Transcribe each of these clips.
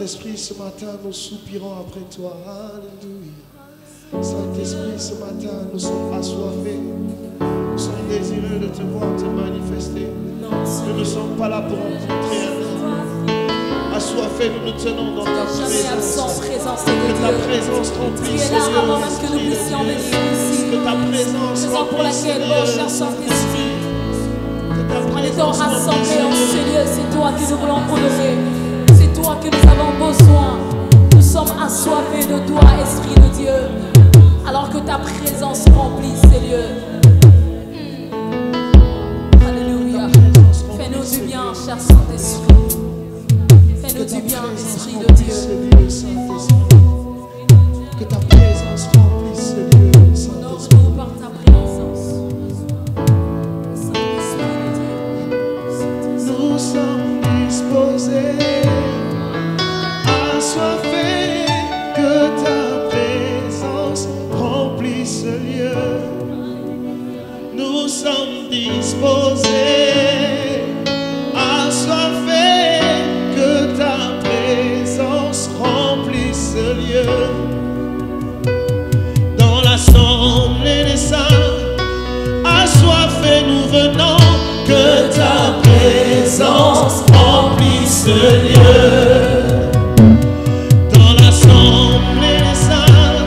Saint-Esprit, ce matin, nous soupirons après toi. Alléluia. Saint-Esprit, ce matin, nous sommes assoiffés. Nous sommes désireux de te voir te manifester. Nous ne sommes pas là pour rencontrer un homme. Assoiffés, nous nous tenons dans ta présence. Que ta présence remplisse ce lieu. Avant même que nous puissions venir ici. Que ta présence raison pour laquelle, remplisse oh cher Saint-Esprit, en étant rassemblés en ce lieu, c'est toi que nous voulons honorer. C'est toi que nous avons besoin. Nous sommes assoiffés de toi, Esprit de Dieu. Alors que ta présence remplisse ces lieux. Alléluia. Fais-nous du bien, cher Saint-Esprit. Fais-nous du bien, Esprit de Dieu. Que ta présence remplisse ce lieu, Saint-Esprit. Honore-nous par ta présence. Saint-Esprit de Dieu. Nous sommes disposés, assoiffés, que ta présence remplisse ce lieu. Nous sommes disposés, assoiffés, que ta présence remplisse ce lieu. Dans l'assemblée des saints, assoiffés nous venons, que ta présence remplisse ce lieu. Dans l'assemblée des saints,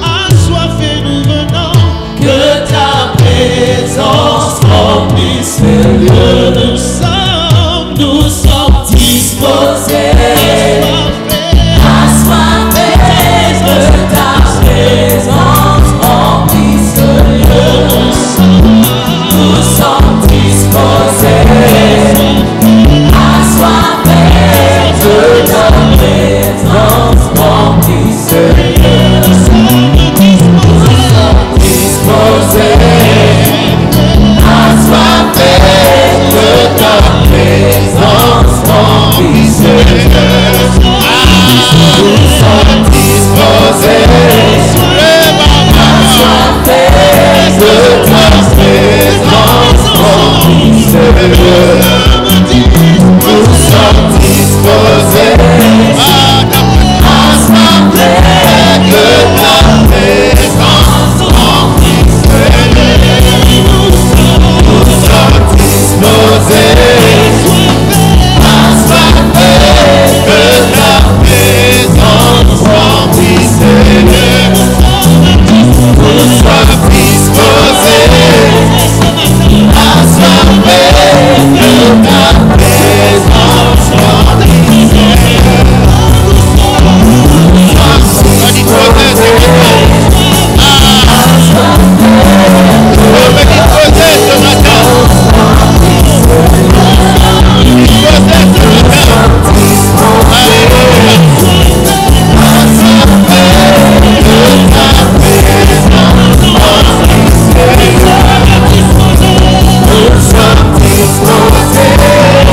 assoiffés nous venons, que ta présence remplisse ce lieu. Nous sommes disposés, assoiffés, que ta présence remplisse ce lieu. Nous sommes disposés, assoiffés, que ta présence remplisse ce lieu. Nous sommes disposés, assoiffés, que ta présence remplisse ce lieu. Nous sommes disposés, assoiffés, que ta présence remplisse ce lieu. Nous sommes disposés, assoiffés, que ta présence remplisse ce lieu. Nous sommes disposés, assoiffés, que ta présence remplisse ce lieu. Nous sommes disposés, assoiffés, que ta présence remplisse ce lieu. Nous sommes disposés,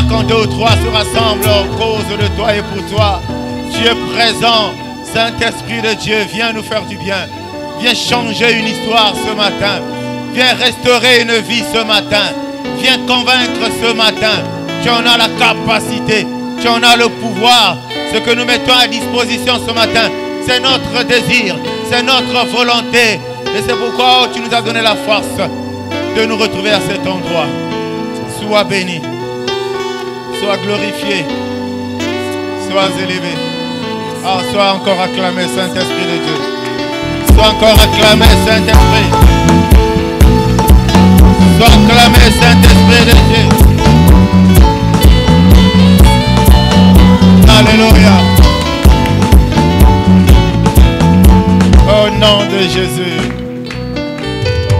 Quand deux ou trois se rassemblent en cause de toi et pour toi, tu es présent. Saint-Esprit de Dieu, viens nous faire du bien. Viens changer une histoire ce matin. Viens restaurer une vie ce matin. Viens convaincre ce matin. Tu en as la capacité. Tu en as le pouvoir. Ce que nous mettons à disposition ce matin, c'est notre désir. C'est notre volonté. Et c'est pourquoi tu nous as donné la force de nous retrouver à cet endroit. Sois béni. Sois glorifié, sois élevé. Sois encore acclamé, Saint-Esprit de Dieu. Sois encore acclamé, Saint-Esprit. Sois acclamé, Saint-Esprit de Dieu. Alléluia. Au nom de Jésus.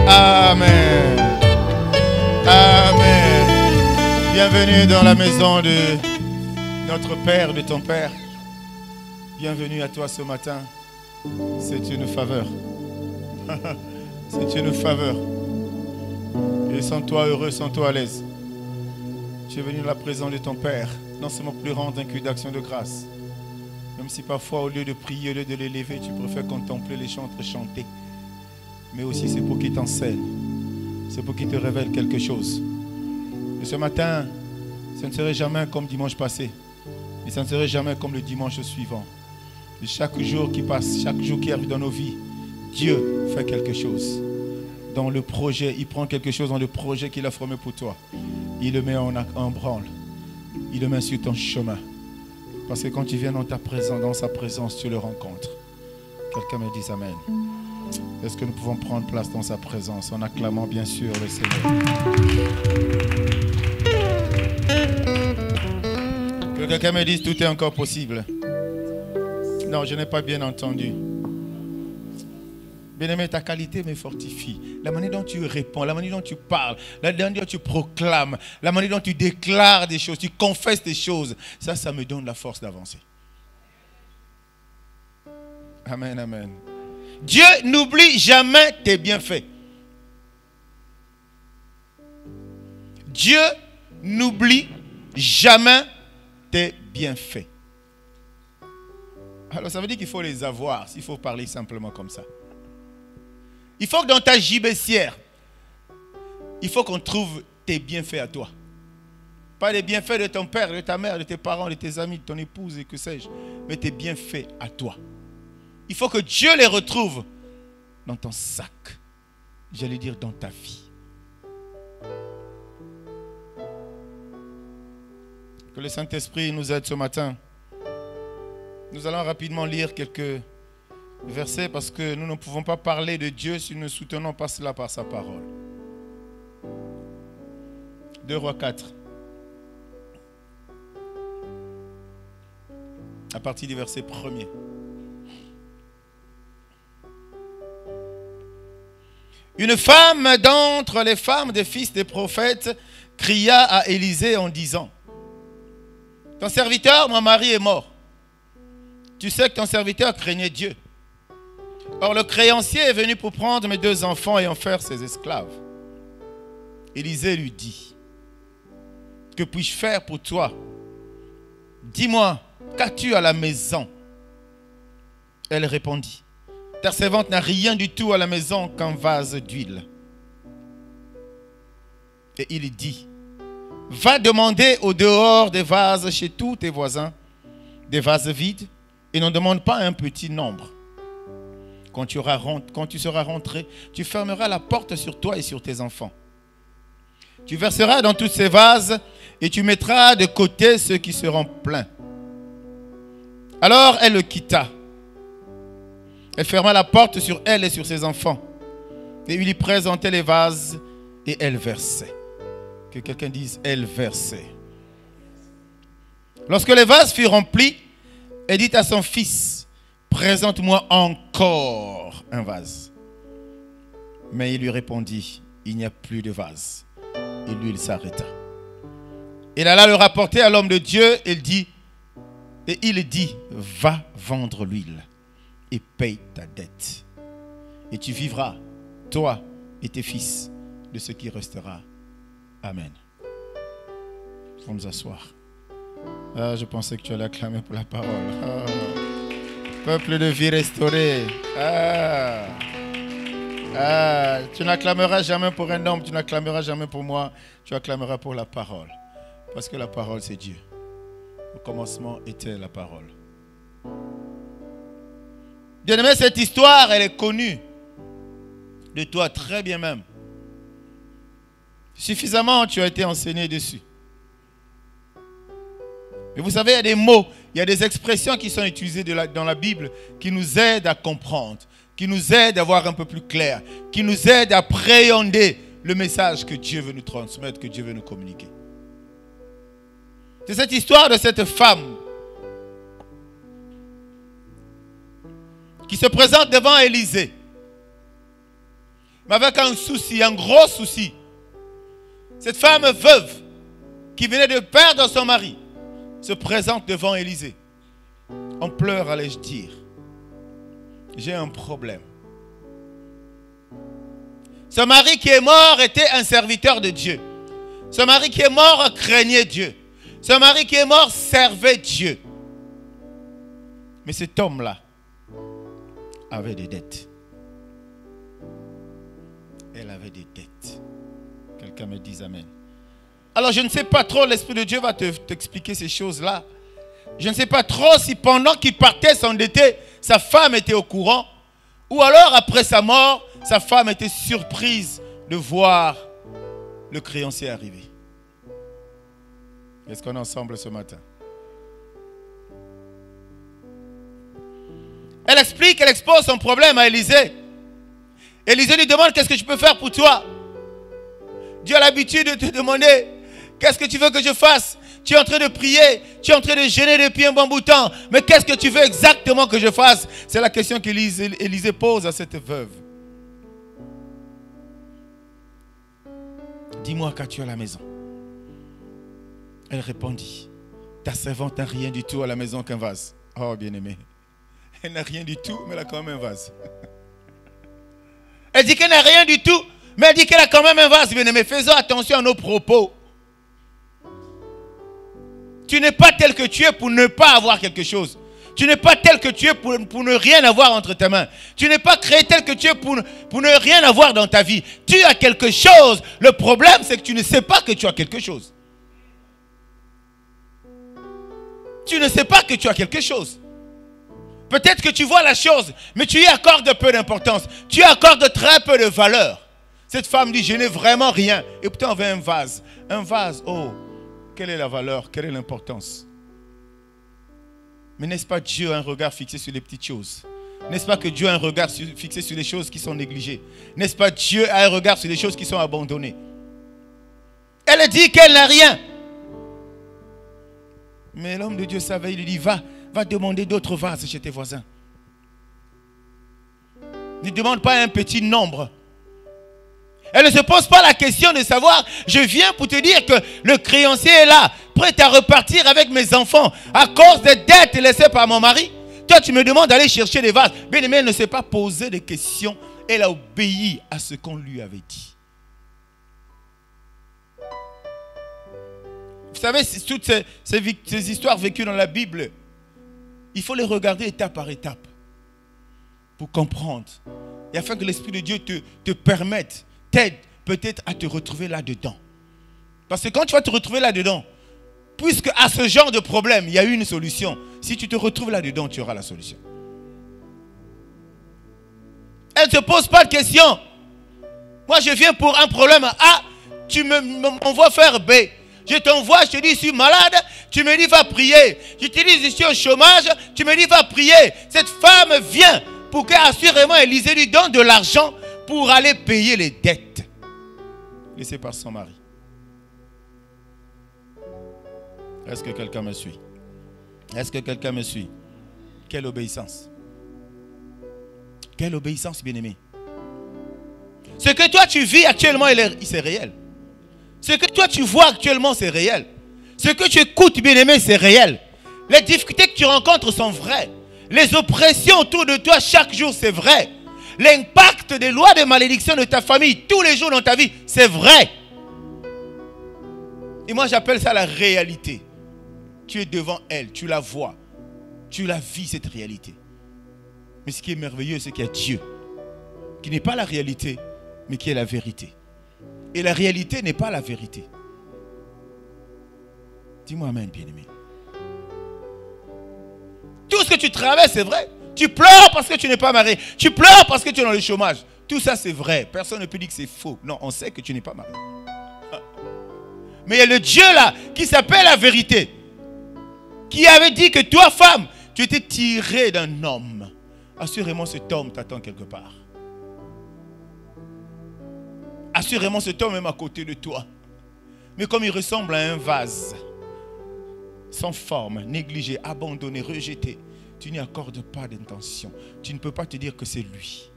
Amen. Amen. Bienvenue dans la maison de Notre Père de ton Père, bienvenue à toi ce matin. C'est une faveur. C'est une faveur. Et sans toi heureux, sans toi à l'aise. Tu es venu dans la présence de ton Père, non seulement pour lui rendre un cul d'action de grâce, même si parfois au lieu de prier, au lieu de l'élever, tu préfères contempler les chantres chanter. Mais aussi c'est pour qu'il t'enseigne, c'est pour qu'il te révèle quelque chose. Et ce matin, ça ne serait jamais comme dimanche passé, et ça ne serait jamais comme le dimanche suivant. Et chaque jour qui passe, chaque jour qui arrive dans nos vies, Dieu fait quelque chose. Dans le projet, il prend quelque chose dans le projet qu'il a formé pour toi. Il le met en branle. Il le met sur ton chemin. Parce que quand tu viens dans sa présence, tu le rencontres. Quelqu'un me dit Amen. Est-ce que nous pouvons prendre place dans sa présence en acclamant bien sûr le Seigneur? Que quelqu'un me dise tout est encore possible. Non, je n'ai pas bien entendu. Bien-aimé, ta qualité me fortifie. La manière dont tu réponds, la manière dont tu parles, la manière dont tu proclames, la manière dont tu déclares des choses, tu confesses des choses, ça me donne la force d'avancer. Amen, amen. Dieu n'oublie jamais tes bienfaits. Dieu n'oublie jamais tes bienfaits. Alors ça veut dire qu'il faut les avoir, s'il faut parler simplement comme ça. Il faut que dans ta gibecière, il faut qu'on trouve tes bienfaits à toi. Pas les bienfaits de ton père, de ta mère, de tes parents, de tes amis, de ton épouse et que sais-je, mais tes bienfaits à toi. Il faut que Dieu les retrouve dans ton sac. J'allais dire dans ta vie. Que le Saint-Esprit nous aide ce matin. Nous allons rapidement lire quelques versets parce que nous ne pouvons pas parler de Dieu si nous ne soutenons pas cela par sa parole. 2 Rois 4. À partir du verset 1er. Une femme d'entre les femmes des fils des prophètes cria à Élisée en disant: ton serviteur, mon mari, est mort. Tu sais que ton serviteur craignait Dieu. Or le créancier est venu pour prendre mes 2 enfants et en faire ses esclaves. Élisée lui dit: que puis-je faire pour toi? Dis-moi, qu'as-tu à la maison? Elle répondit: ta servante n'a rien du tout à la maison qu'un vase d'huile. Et il dit: va demander au dehors des vases chez tous tes voisins, des vases vides, et n'en demande pas un petit nombre. Quand tu seras rentré, tu fermeras la porte sur toi et sur tes enfants. Tu verseras dans tous ces vases et tu mettras de côté ceux qui seront pleins. Alors elle le quitta. Elle ferma la porte sur elle et sur ses enfants. Et il lui présentait les vases et elle versait. Que quelqu'un dise: elle versait. Lorsque les vases furent remplis, elle dit à son fils: présente-moi encore un vase. Mais il lui répondit: il n'y a plus de vase. Et lui, il s'arrêta. Il alla le rapporter à l'homme de Dieu. Et il dit: va vendre l'huile et paye ta dette. Et tu vivras, toi et tes fils, de ce qui restera. Amen. Faut nous asseoir. Ah, je pensais que tu allais acclamer pour la parole. Ah. Peuple de vie restaurée. Tu n'acclameras jamais pour un homme, tu n'acclameras jamais pour moi, tu acclameras pour la parole. Parce que la parole, c'est Dieu. Au commencement était la parole. Bien-aimé, cette histoire, elle est connue de toi très bien même. Suffisamment, tu as été enseigné dessus. Mais vous savez, il y a des mots, il y a des expressions qui sont utilisées dans la Bible qui nous aident à comprendre, qui nous aident à voir un peu plus clair, qui nous aident à appréhender le message que Dieu veut nous transmettre, que Dieu veut nous communiquer. C'est cette histoire de cette femme qui se présente devant Élisée, mais avec un souci, un gros souci. Cette femme veuve qui venait de perdre son mari, se présente devant Élisée. En pleurs, allais-je dire. J'ai un problème. Ce mari qui est mort était un serviteur de Dieu. Ce mari qui est mort craignait Dieu. Ce mari qui est mort servait Dieu. Mais cet homme-là avait des dettes. Elle avait des dettes. Quelqu'un me dise amen. Alors je ne sais pas trop, l'Esprit de Dieu va t'expliquer ces choses-là. Je ne sais pas trop si pendant qu'il partait s'endetter, sa femme était au courant. Ou alors après sa mort, sa femme était surprise de voir le créancier arriver. Est-ce qu'on est ensemble ce matin? Elle explique, elle expose son problème à Élisée. Élisée lui demande, qu'est-ce que je peux faire pour toi? Dieu a l'habitude de te demander, qu'est-ce que tu veux que je fasse? Tu es en train de prier, tu es en train de jeûner depuis un bon bout de temps. Mais qu'est-ce que tu veux exactement que je fasse? C'est la question qu'Élisée pose à cette veuve. Dis-moi quand tu es à la maison. Elle répondit, ta servante n'a rien du tout à la maison qu'un vase. Oh bien-aimé, elle n'a rien du tout, mais elle a quand même un vase. Elle dit qu'elle n'a rien du tout, mais elle dit qu'elle a quand même un vase, bien-aimé. Faisons attention à nos propos. Tu n'es pas tel que tu es pour ne pas avoir quelque chose. Tu n'es pas tel que tu es pour ne rien avoir entre tes mains. Tu n'es pas créé tel que tu es pour ne rien avoir dans ta vie. Tu as quelque chose. Le problème, c'est que tu ne sais pas que tu as quelque chose. Tu ne sais pas que tu as quelque chose. Peut-être que tu vois la chose, mais tu y accordes peu d'importance. Tu y accordes très peu de valeur. Cette femme dit, je n'ai vraiment rien. Et pourtant, on avait un vase. Un vase, oh, quelle est la valeur? Quelle est l'importance? Mais n'est-ce pas Dieu a un regard fixé sur les petites choses? N'est-ce pas que Dieu a un regard fixé sur les choses qui sont négligées? N'est-ce pas Dieu a un regard sur les choses qui sont abandonnées? Elle dit qu'elle n'a rien. Mais l'homme de Dieu savait, il lui dit, va demander d'autres vases chez tes voisins. Ne demande pas un petit nombre. Elle ne se pose pas la question de savoir, je viens pour te dire que le créancier est là, prêt à repartir avec mes enfants à cause des dettes laissées par mon mari. Toi, tu me demandes d'aller chercher des vases. Bien aimé, elle ne s'est pas posé de questions. Elle a obéi à ce qu'on lui avait dit. Vous savez, toutes ces histoires vécues dans la Bible, il faut les regarder étape par étape pour comprendre. Et afin que l'Esprit de Dieu te permette, t'aide peut-être à te retrouver là-dedans. Parce que quand tu vas te retrouver là-dedans, puisque à ce genre de problème, il y a une solution. Si tu te retrouves là-dedans, tu auras la solution. Elle ne se pose pas de questions. Moi, je viens pour un problème A, tu m'envoies faire B. Je t'envoie, je te dis, je suis malade, tu me dis, va prier. Je te dis, je suis au chômage, tu me dis, va prier. Cette femme vient pour qu'assurément Élisée lui donne de l'argent pour aller payer les dettes laissées par son mari. Est-ce que quelqu'un me suit? Est-ce que quelqu'un me suit? Quelle obéissance! Quelle obéissance, bien-aimé! Ce que toi tu vis actuellement, c'est réel. Ce que toi tu vois actuellement, c'est réel. Ce que tu écoutes, bien-aimé, c'est réel. Les difficultés que tu rencontres sont vraies. Les oppressions autour de toi chaque jour, c'est vrai. L'impact des lois de malédiction de ta famille tous les jours dans ta vie, c'est vrai. Et moi, j'appelle ça la réalité. Tu es devant elle, tu la vois. Tu la vis, cette réalité. Mais ce qui est merveilleux, c'est qu'il y a Dieu, qui n'est pas la réalité, mais qui est la vérité. Et la réalité n'est pas la vérité. Dis-moi amen, bien-aimé. Tout ce que tu traverses, c'est vrai. Tu pleures parce que tu n'es pas marié. Tu pleures parce que tu es dans le chômage. Tout ça, c'est vrai. Personne ne peut dire que c'est faux. Non, on sait que tu n'es pas marié. Mais il y a le Dieu là, qui s'appelle la vérité, qui avait dit que toi, femme, tu étais tirée d'un homme. Assurément, cet homme t'attend quelque part. Assurément, cet homme est à côté de toi. Mais comme il ressemble à un vase, sans forme, négligé, abandonné, rejeté, tu n'y accordes pas d'intention. Tu ne peux pas te dire que c'est lui.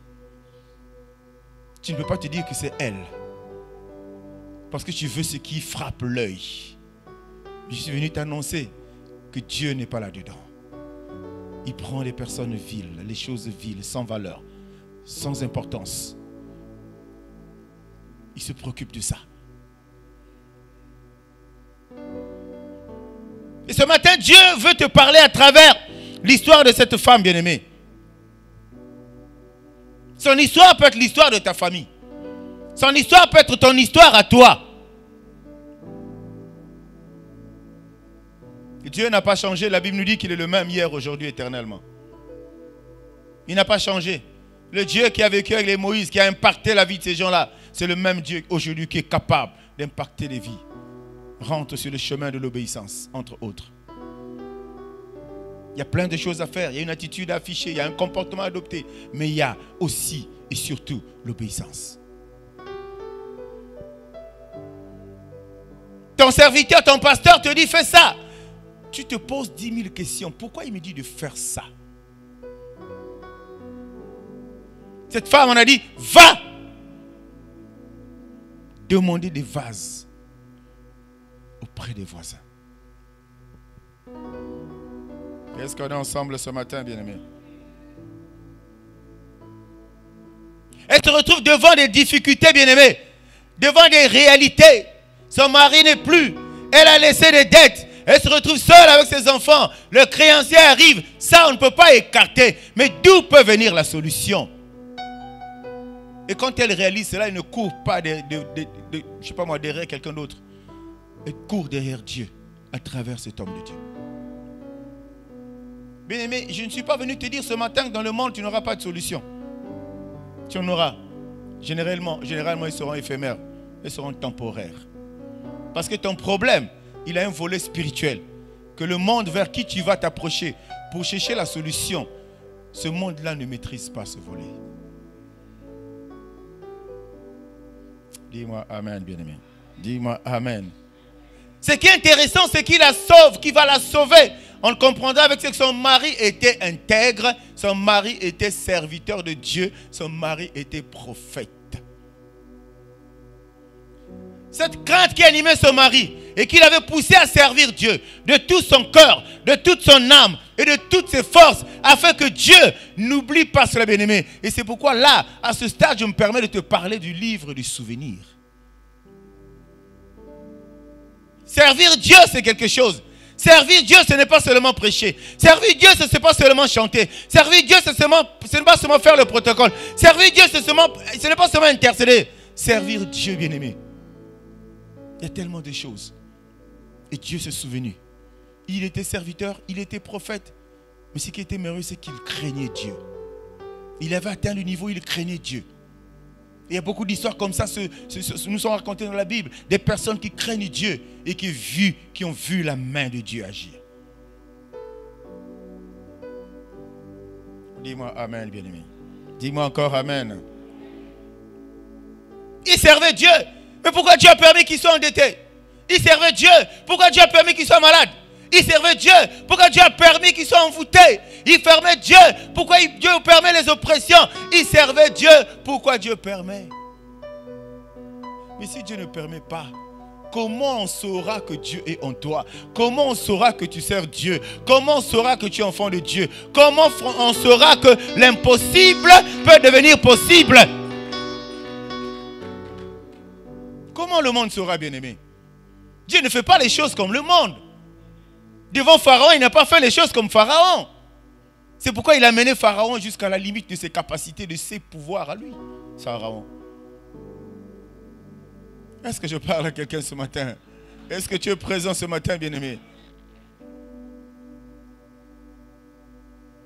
Tu ne peux pas te dire que c'est elle. Parce que tu veux ce qui frappe l'œil. Je suis venu t'annoncer que Dieu n'est pas là-dedans. Il prend les personnes viles, les choses viles, sans valeur, sans importance. Il se préoccupe de ça. Et ce matin, Dieu veut te parler à travers l'histoire de cette femme bien-aimée. Son histoire peut être l'histoire de ta famille. Son histoire peut être ton histoire à toi. Et Dieu n'a pas changé. La Bible nous dit qu'il est le même hier, aujourd'hui, éternellement. Il n'a pas changé. Le Dieu qui a vécu avec les Moïse, qui a impacté la vie de ces gens-là, c'est le même Dieu aujourd'hui qui est capable d'impacter les vies. Rentre sur le chemin de l'obéissance, entre autres. Il y a plein de choses à faire. Il y a une attitude à afficher. Il y a un comportement à adopter. Mais il y a aussi et surtout l'obéissance. Ton serviteur, ton pasteur te dit fais ça. Tu te poses 10 000 questions. Pourquoi il me dit de faire ça? Cette femme, on a dit, va demander des vases auprès des voisins. Qu'est-ce qu'on est ensemble ce matin, bien-aimés? Elle se retrouve devant des difficultés, bien-aimés, devant des réalités. Son mari n'est plus. Elle a laissé des dettes. Elle se retrouve seule avec ses enfants. Le créancier arrive. Ça, on ne peut pas écarter. Mais d'où peut venir la solution? Et quand elle réalise cela, elle ne court pas je sais pas moi, derrière quelqu'un d'autre. Elle court derrière Dieu à travers cet homme de Dieu. Bien-aimé, je ne suis pas venu te dire ce matin que dans le monde, tu n'auras pas de solution. Tu en auras. Généralement, ils seront éphémères. Ils seront temporaires. Parce que ton problème, il a un volet spirituel. Que le monde vers qui tu vas t'approcher pour chercher la solution, ce monde-là ne maîtrise pas ce volet. Dis-moi Amen, bien-aimé. Dis-moi Amen. Ce qui est intéressant, c'est qu'il la sauve, qu'il va la sauver. On le comprendra avec ce que son mari était intègre, son mari était serviteur de Dieu, son mari était prophète. Cette crainte qui animait son mari et qui l'avait poussé à servir Dieu de tout son cœur, de toute son âme et de toutes ses forces, afin que Dieu n'oublie pas cela, bien-aimé. Et c'est pourquoi là, à ce stade, je me permets de te parler du livre du souvenir. Servir Dieu, c'est quelque chose. Servir Dieu, ce n'est pas seulement prêcher. Servir Dieu, ce n'est pas seulement chanter. Servir Dieu, ce n'est pas seulement faire le protocole. Servir Dieu, ce n'est pas seulement intercéder. Servir Dieu, bien-aimé. Il y a tellement de choses. Et Dieu s'est souvenu. Il était serviteur, il était prophète. Mais ce qui était merveilleux, c'est qu'il craignait Dieu. Il avait atteint le niveau où il craignait Dieu. Il y a beaucoup d'histoires comme ça nous sont racontées dans la Bible. Des personnes qui craignent Dieu et qui ont vu la main de Dieu agir. Dis-moi Amen, bien-aimé. Dis-moi encore Amen. Il servait Dieu. Mais pourquoi Dieu a permis qu'il soit endetté? Il servait Dieu. Pourquoi Dieu a permis qu'il soit malade? Il servait Dieu. Pourquoi Dieu a permis qu'il soit envoûté? Il fermait Dieu. Pourquoi Dieu permet les oppressions? Il servait Dieu. Pourquoi Dieu permet? Mais si Dieu ne permet pas, comment on saura que Dieu est en toi? Comment on saura que tu sers Dieu? Comment on saura que tu es enfant de Dieu? Comment on saura que l'impossible peut devenir possible? Comment le monde saura, bien-aimé? Dieu ne fait pas les choses comme le monde. Devant Pharaon, il n'a pas fait les choses comme Pharaon. C'est pourquoi il a mené Pharaon jusqu'à la limite de ses capacités, de ses pouvoirs à lui. Pharaon. Est-ce que je parle à quelqu'un ce matin? Est-ce que tu es présent ce matin, bien-aimé?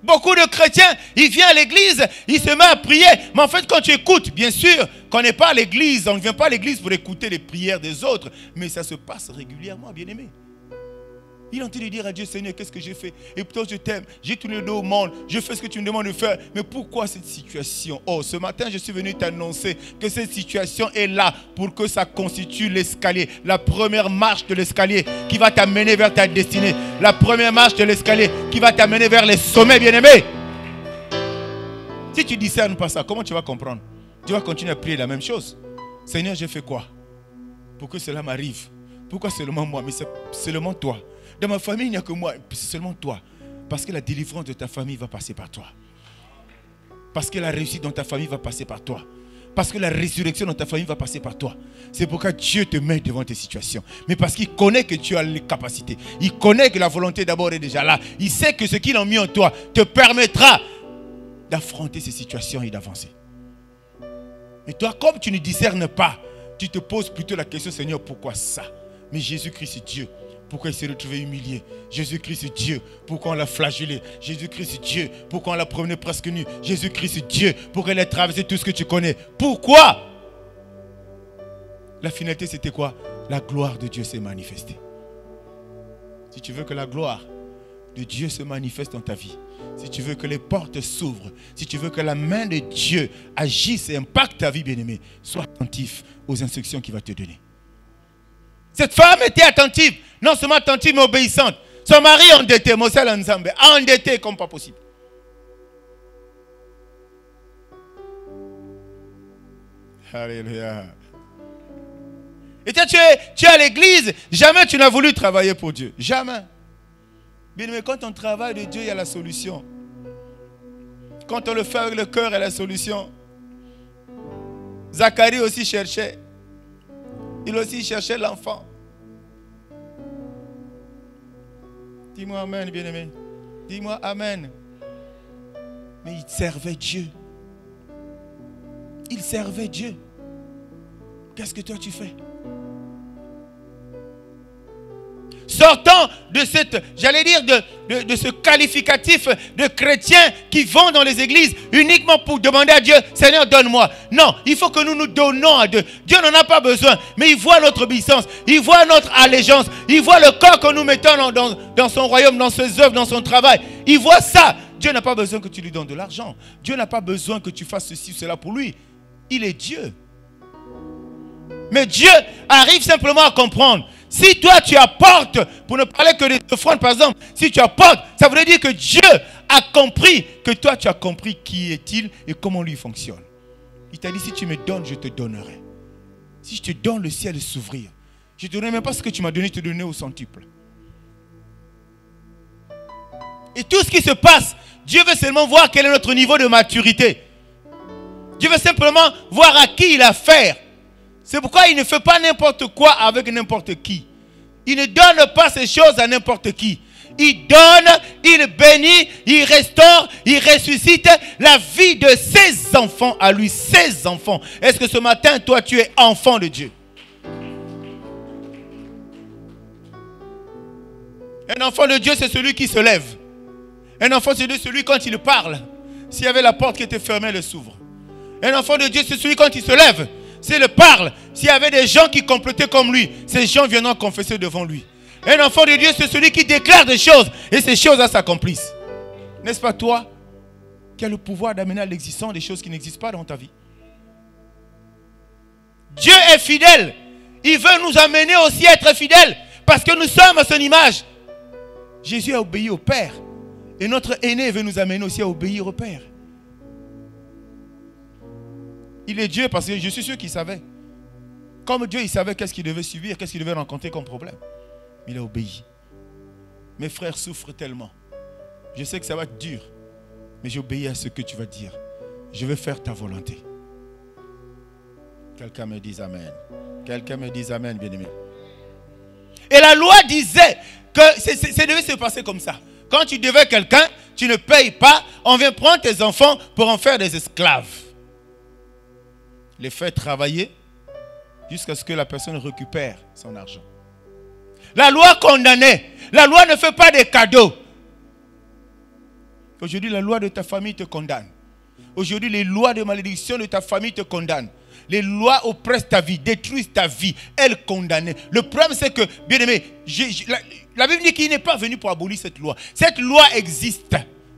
Beaucoup de chrétiens, ils viennent à l'église, ils se mettent à prier. Mais en fait, quand tu écoutes, bien sûr, qu'on n'est pas à l'église, on ne vient pas à l'église pour écouter les prières des autres. Mais ça se passe régulièrement, bien-aimé. Il est en train de dire à Dieu, Seigneur, qu'est-ce que j'ai fait? Et pourtant je t'aime, j'ai tourné le dos au monde, je fais ce que tu me demandes de faire. Mais pourquoi cette situation? Oh, ce matin, je suis venu t'annoncer que cette situation est là pour que ça constitue l'escalier. La première marche de l'escalier qui va t'amener vers ta destinée. La première marche de l'escalier qui va t'amener vers les sommets, bien-aimés. Si tu discernes pas ça, comment tu vas comprendre? Tu vas continuer à prier la même chose. Seigneur, j'ai fait quoi pour que cela m'arrive? Pourquoi seulement moi? Mais c'est seulement toi. Dans ma famille, il n'y a que moi. C'est seulement toi. Parce que la délivrance de ta famille va passer par toi. Parce que la réussite dans ta famille va passer par toi. Parce que la résurrection dans ta famille va passer par toi. C'est pourquoi Dieu te met devant tes situations. Mais parce qu'il connaît que tu as les capacités. Il connaît que la volonté d'abord est déjà là. Il sait que ce qu'il a mis en toi te permettra d'affronter ces situations et d'avancer. Et toi, comme tu ne discernes pas, tu te poses plutôt la question, Seigneur, pourquoi ça? Mais Jésus-Christ est Dieu. Pourquoi il s'est retrouvé humilié? Jésus-Christ est Dieu. Pourquoi on l'a flagellé? Jésus-Christ est Dieu. Pourquoi on l'a promené presque nu? Jésus-Christ est Dieu. Pourquoi il a traversé tout ce que tu connais? Pourquoi? La finalité, c'était quoi? La gloire de Dieu s'est manifestée. Si tu veux que la gloire de Dieu se manifeste dans ta vie, si tu veux que les portes s'ouvrent, si tu veux que la main de Dieu agisse et impacte ta vie, bien-aimée, sois attentif aux instructions qu'il va te donner. Cette femme était attentive, non seulement attentive mais obéissante. Son mari endetté, Mosel Nzambe, endetté comme pas possible. Alléluia. Et toi, tu es à l'église, jamais tu n'as voulu travailler pour Dieu. Jamais. Bien, mais quand on travaille de Dieu, il y a la solution. Quand on le fait avec le cœur, il y a la solution. Zacharie aussi cherchait. Il aussi cherchait l'enfant. Dis-moi amen, bien-aimé. Dis-moi amen. Mais il servait Dieu. Il servait Dieu. Qu'est-ce que toi tu fais? Sortant de cette, j'allais dire, de ce qualificatif de chrétiens qui vont dans les églises uniquement pour demander à Dieu, Seigneur, donne-moi. Non, il faut que nous nous donnons à Dieu. Dieu n'en a pas besoin, mais il voit notre obéissance, il voit notre allégeance, il voit le corps que nous mettons dans son royaume, dans ses œuvres, dans son travail. Il voit ça. Dieu n'a pas besoin que tu lui donnes de l'argent. Dieu n'a pas besoin que tu fasses ceci ou cela pour lui. Il est Dieu. Mais Dieu arrive simplement à comprendre. Si toi tu apportes, pour ne parler que des offrandes par exemple, si tu apportes, ça veut dire que Dieu a compris que toi tu as compris qui est-il et comment lui fonctionne. Il t'a dit, si tu me donnes, je te donnerai. Si je te donne, le ciel s'ouvrir. Je ne te donnerai même pas ce que tu m'as donné, je te donnerai au centuple. Et tout ce qui se passe, Dieu veut seulement voir quel est notre niveau de maturité. Dieu veut simplement voir à qui il a affaire. C'est pourquoi il ne fait pas n'importe quoi avec n'importe qui. Il ne donne pas ces choses à n'importe qui. Il donne, il bénit, il restaure, il ressuscite la vie de ses enfants à lui, ses enfants. Est-ce que ce matin, toi, tu es enfant de Dieu? Un enfant de Dieu, c'est celui qui se lève. Un enfant de Dieu, c'est celui quand il parle. S'il y avait la porte qui était fermée, elle s'ouvre. Un enfant de Dieu, c'est celui quand il se lève. S'il parle, s'il y avait des gens qui complotaient comme lui, ces gens viendront confesser devant lui. Un enfant de Dieu, c'est celui qui déclare des choses et ces choses-là s'accomplissent. N'est-ce pas toi qui as le pouvoir d'amener à l'existence des choses qui n'existent pas dans ta vie? Dieu est fidèle. Il veut nous amener aussi à être fidèles parce que nous sommes à son image. Jésus a obéi au Père et notre aîné veut nous amener aussi à obéir au Père. Il est Dieu parce que je suis sûr qu'il savait. Comme Dieu, il savait qu'est-ce qu'il devait subir, qu'est-ce qu'il devait rencontrer comme problème. Il a obéi. Mes frères souffrent tellement. Je sais que ça va être dur, mais j'obéis à ce que tu vas dire. Je vais faire ta volonté. Quelqu'un me dise amen. Quelqu'un me dise amen, bien-aimé. Et la loi disait que ça devait se passer comme ça. Quand tu devais quelqu'un, tu ne payes pas, on vient prendre tes enfants pour en faire des esclaves. Les faire travailler jusqu'à ce que la personne récupère son argent. La loi condamnait. La loi ne fait pas des cadeaux. Aujourd'hui, la loi de ta famille te condamne. Aujourd'hui, les lois de malédiction de ta famille te condamnent. Les lois oppressent ta vie, détruisent ta vie. Elles condamnent. Le problème, c'est que, bien aimé, la Bible dit qu'il n'est pas venu pour abolir cette loi. Cette loi existe.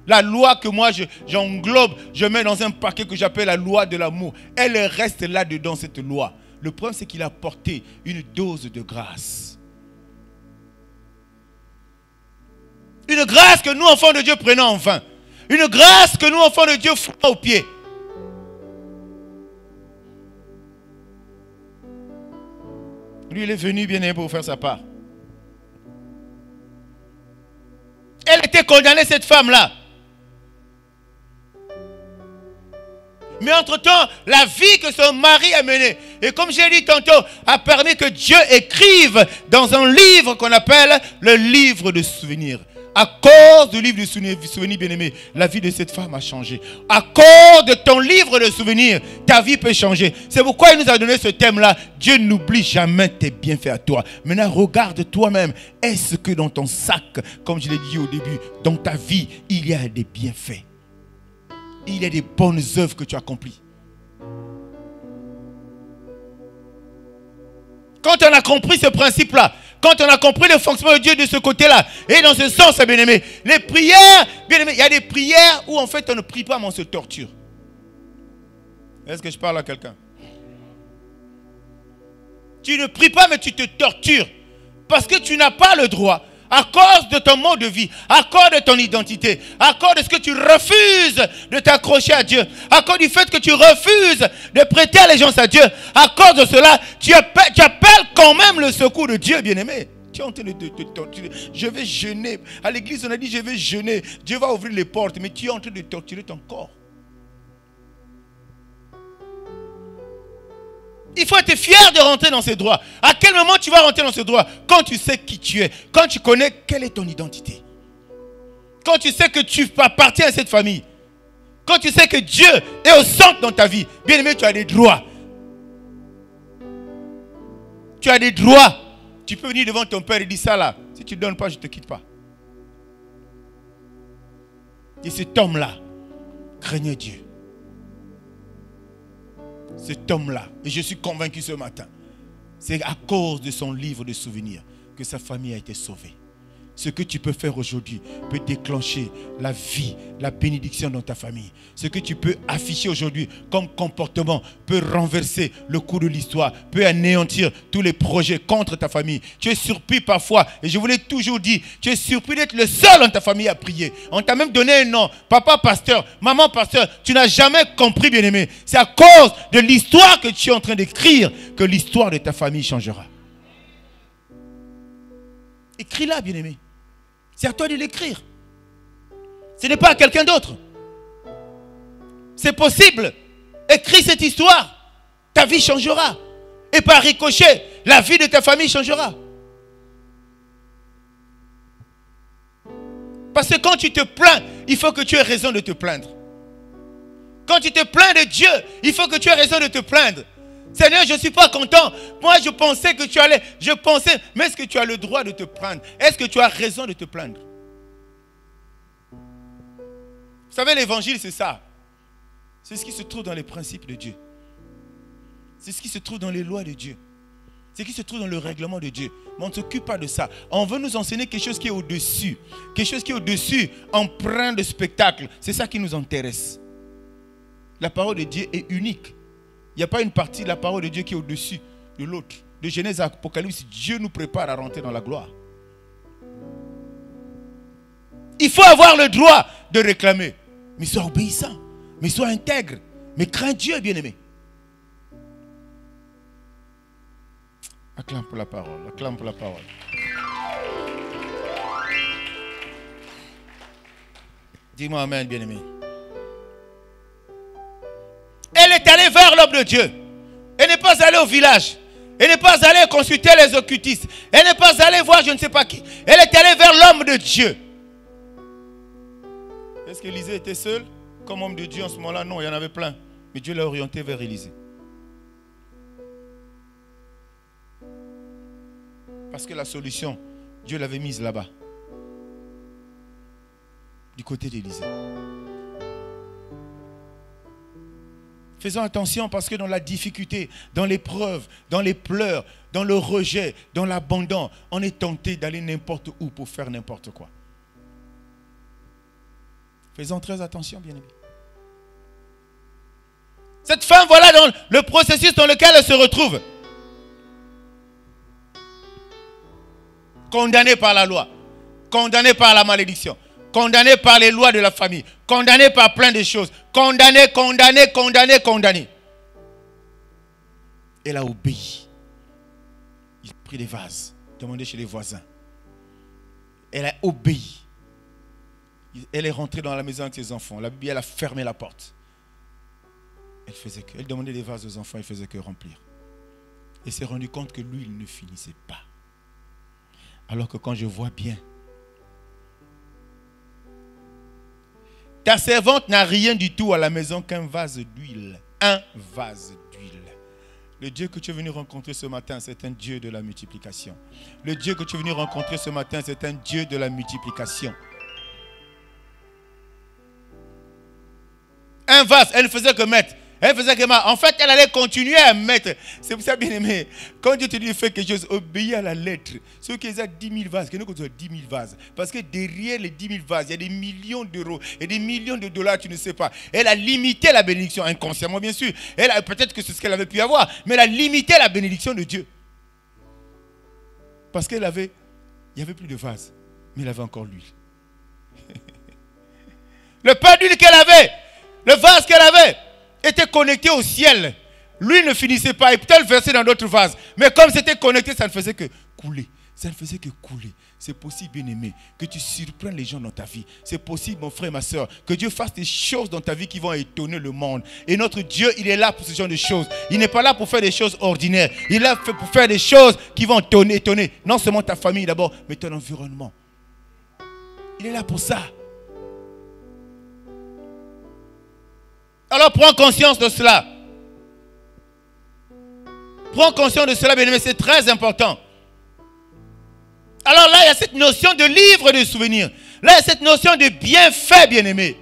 La loi que moi j'englobe, je mets dans un paquet que j'appelle la loi de l'amour. Elle reste là-dedans, cette loi. Le problème, c'est qu'il a apporté une dose de grâce. Une grâce que nous, enfants de Dieu, prenons en vain. Une grâce que nous, enfants de Dieu, foutons aux pieds. Lui, il est venu bien aimé pour faire sa part. Elle était condamnée, cette femme-là. Mais entre-temps, la vie que son mari a menée, et comme j'ai dit tantôt, a permis que Dieu écrive dans un livre qu'on appelle le livre de souvenirs. À cause du livre de souvenirs, bien-aimé, la vie de cette femme a changé. À cause de ton livre de souvenirs, ta vie peut changer. C'est pourquoi il nous a donné ce thème-là. Dieu n'oublie jamais tes bienfaits à toi. Maintenant, regarde toi-même. Est-ce que dans ton sac, comme je l'ai dit au début, dans ta vie, il y a des bienfaits? Il y a des bonnes œuvres que tu as accomplies. Quand on a compris ce principe-là, quand on a compris le fonctionnement de Dieu de ce côté-là, et dans ce sens, bien-aimé, les prières, bien-aimé, il y a des prières où en fait on ne prie pas mais on se torture. Est-ce que je parle à quelqu'un? Tu ne pries pas mais tu te tortures parce que tu n'as pas le droit. À cause de ton mode de vie, à cause de ton identité, à cause de ce que tu refuses de t'accrocher à Dieu, à cause du fait que tu refuses de prêter allégeance à Dieu, à cause de cela, tu appelles quand même le secours de Dieu, bien-aimé. Tu es en train de te torturer. Je vais jeûner. À l'église, on a dit je vais jeûner. Dieu va ouvrir les portes, mais tu es en train de torturer ton corps. Il faut être fier de rentrer dans ces droits. À quel moment tu vas rentrer dans ces droits? Quand tu sais qui tu es. Quand tu connais quelle est ton identité. Quand tu sais que tu appartiens à cette famille. Quand tu sais que Dieu est au centre dans ta vie. Bien aimé, tu as des droits. Tu as des droits. Tu peux venir devant ton père et dire ça là. Si tu ne donnes pas, je ne te quitte pas. Et cet homme-là craignait Dieu. Cet homme-là, et je suis convaincu ce matin, c'est à cause de son livre de souvenirs que sa famille a été sauvée. Ce que tu peux faire aujourd'hui peut déclencher la vie, la bénédiction dans ta famille. Ce que tu peux afficher aujourd'hui comme comportement peut renverser le cours de l'histoire, peut anéantir tous les projets contre ta famille. Tu es surpris parfois, et je vous l'ai toujours dit, tu es surpris d'être le seul dans ta famille à prier. On t'a même donné un nom, papa pasteur, maman pasteur. Tu n'as jamais compris, bien-aimé. C'est à cause de l'histoire que tu es en train d'écrire que l'histoire de ta famille changera. Écris-la, bien-aimé. C'est à toi de l'écrire. Ce n'est pas à quelqu'un d'autre. C'est possible. Écris cette histoire. Ta vie changera. Et par ricochet, la vie de ta famille changera. Parce que quand tu te plains, il faut que tu aies raison de te plaindre. Quand tu te plains de Dieu, il faut que tu aies raison de te plaindre. Seigneur, je ne suis pas content. Moi, je pensais que tu allais. Je pensais. Mais est-ce que tu as le droit de te plaindre? Est-ce que tu as raison de te plaindre? Vous savez, l'évangile, c'est ça. C'est ce qui se trouve dans les principes de Dieu. C'est ce qui se trouve dans les lois de Dieu. C'est ce qui se trouve dans le règlement de Dieu. Mais on ne s'occupe pas de ça. On veut nous enseigner quelque chose qui est au-dessus. Quelque chose qui est au-dessus, empreint de spectacle. C'est ça qui nous intéresse. La parole de Dieu est unique. Il n'y a pas une partie de la parole de Dieu qui est au-dessus de l'autre. De Genèse à Apocalypse, Dieu nous prépare à rentrer dans la gloire. Il faut avoir le droit de réclamer. Mais sois obéissant. Mais sois intègre. Mais crains Dieu, bien-aimé. Acclame pour la parole. Acclame pour la parole. Dis-moi amen, bien-aimé. Elle est allée vers l'homme de Dieu. Elle n'est pas allée au village. Elle n'est pas allée consulter les occultistes. Elle n'est pas allée voir je ne sais pas qui. Elle est allée vers l'homme de Dieu. Est-ce qu'Élisée était seul comme homme de Dieu en ce moment-là? Non, il y en avait plein. Mais Dieu l'a orienté vers Élisée. Parce que la solution, Dieu l'avait mise là-bas. Du côté d'Élisée. Faisons attention parce que dans la difficulté, dans l'épreuve, dans les pleurs, dans le rejet, dans l'abandon, on est tenté d'aller n'importe où pour faire n'importe quoi. Faisons très attention, bien-aimés. Cette femme, voilà dans le processus dans lequel elle se retrouve. Condamnée par la loi, condamnée par la malédiction, condamnée par les lois de la famille, condamnée par plein de choses, condamnée. Elle a obéi. Il a pris des vases, demandé chez les voisins. Elle a obéi. Elle est rentrée dans la maison avec ses enfants. La Bible, elle a fermé la porte. Elle demandait des vases aux enfants, elle faisait que remplir. Et s'est rendu compte que l'huile ne finissait pas. Alors que quand je vois bien, ta servante n'a rien du tout à la maison qu'un vase d'huile. Un vase d'huile. Le Dieu que tu es venu rencontrer ce matin, c'est un Dieu de la multiplication. Le Dieu que tu es venu rencontrer ce matin, c'est un Dieu de la multiplication. Un vase, elle ne faisait que mettre. Elle faisait que mettre. En fait, elle allait continuer à mettre. C'est pour ça, bien aimé, quand Dieu te dit de faire quelque chose, obéis à la lettre. Ceux qui ont 10 000 vases, qui ont 10 000 vases. Parce que derrière les 10 000 vases, il y a des millions d'euros et des millions de dollars, tu ne sais pas. Elle a limité la bénédiction, inconsciemment bien sûr. Peut-être que c'est ce qu'elle avait pu avoir, mais elle a limité la bénédiction de Dieu. Parce qu'il n'y avait plus de vases, mais il avait encore l'huile. Le pain d'huile qu'elle avait, le vase qu'elle avait, était connecté au ciel. Lui ne finissait pas. Et peut-être versé dans d'autres vases. Mais comme c'était connecté, ça ne faisait que couler. Ça ne faisait que couler. C'est possible, bien-aimé, que tu surprennes les gens dans ta vie. C'est possible, mon frère et ma soeur, que Dieu fasse des choses dans ta vie qui vont étonner le monde. Et notre Dieu, il est là pour ce genre de choses. Il n'est pas là pour faire des choses ordinaires. Il est là pour faire des choses qui vont étonner non seulement ta famille d'abord, mais ton environnement. Il est là pour ça. Alors prends conscience de cela. Prends conscience de cela, bien-aimé, c'est très important. Alors là, il y a cette notion de livre de souvenirs. Là, il y a cette notion de bienfait, bien-aimé.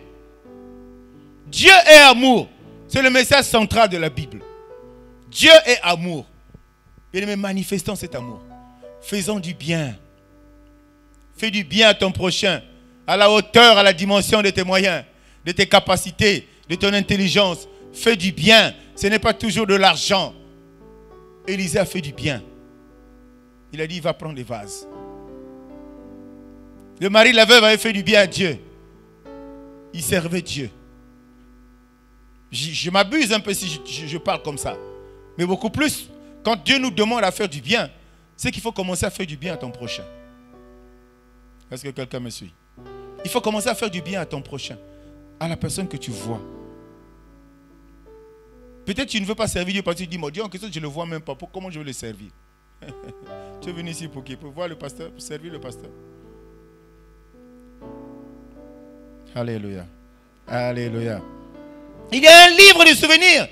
Dieu est amour. C'est le message central de la Bible. Dieu est amour. Bien-aimé, manifestons cet amour. Faisons du bien. Fais du bien à ton prochain, à la hauteur, à la dimension de tes moyens, de tes capacités, de ton intelligence. Fais du bien. Ce n'est pas toujours de l'argent. Élisée a fait du bien. Il a dit, il va prendre les vases. Le mari de la veuve avait fait du bien à Dieu. Il servait Dieu. Je m'abuse un peu si je parle comme ça. Mais beaucoup plus, quand Dieu nous demande à faire du bien, c'est qu'il faut commencer à faire du bien à ton prochain. Est-ce que quelqu'un me suit? Il faut commencer à faire du bien à ton prochain. À la personne que tu vois. Peut-être que tu ne veux pas servir Dieu parce que tu dis, mon Dieu, en question, je ne le vois même pas. Comment je veux le servir? Tu es venu ici pour qui? Pour voir le pasteur, pour servir le pasteur. Alléluia. Alléluia. Il y a un livre de souvenirs.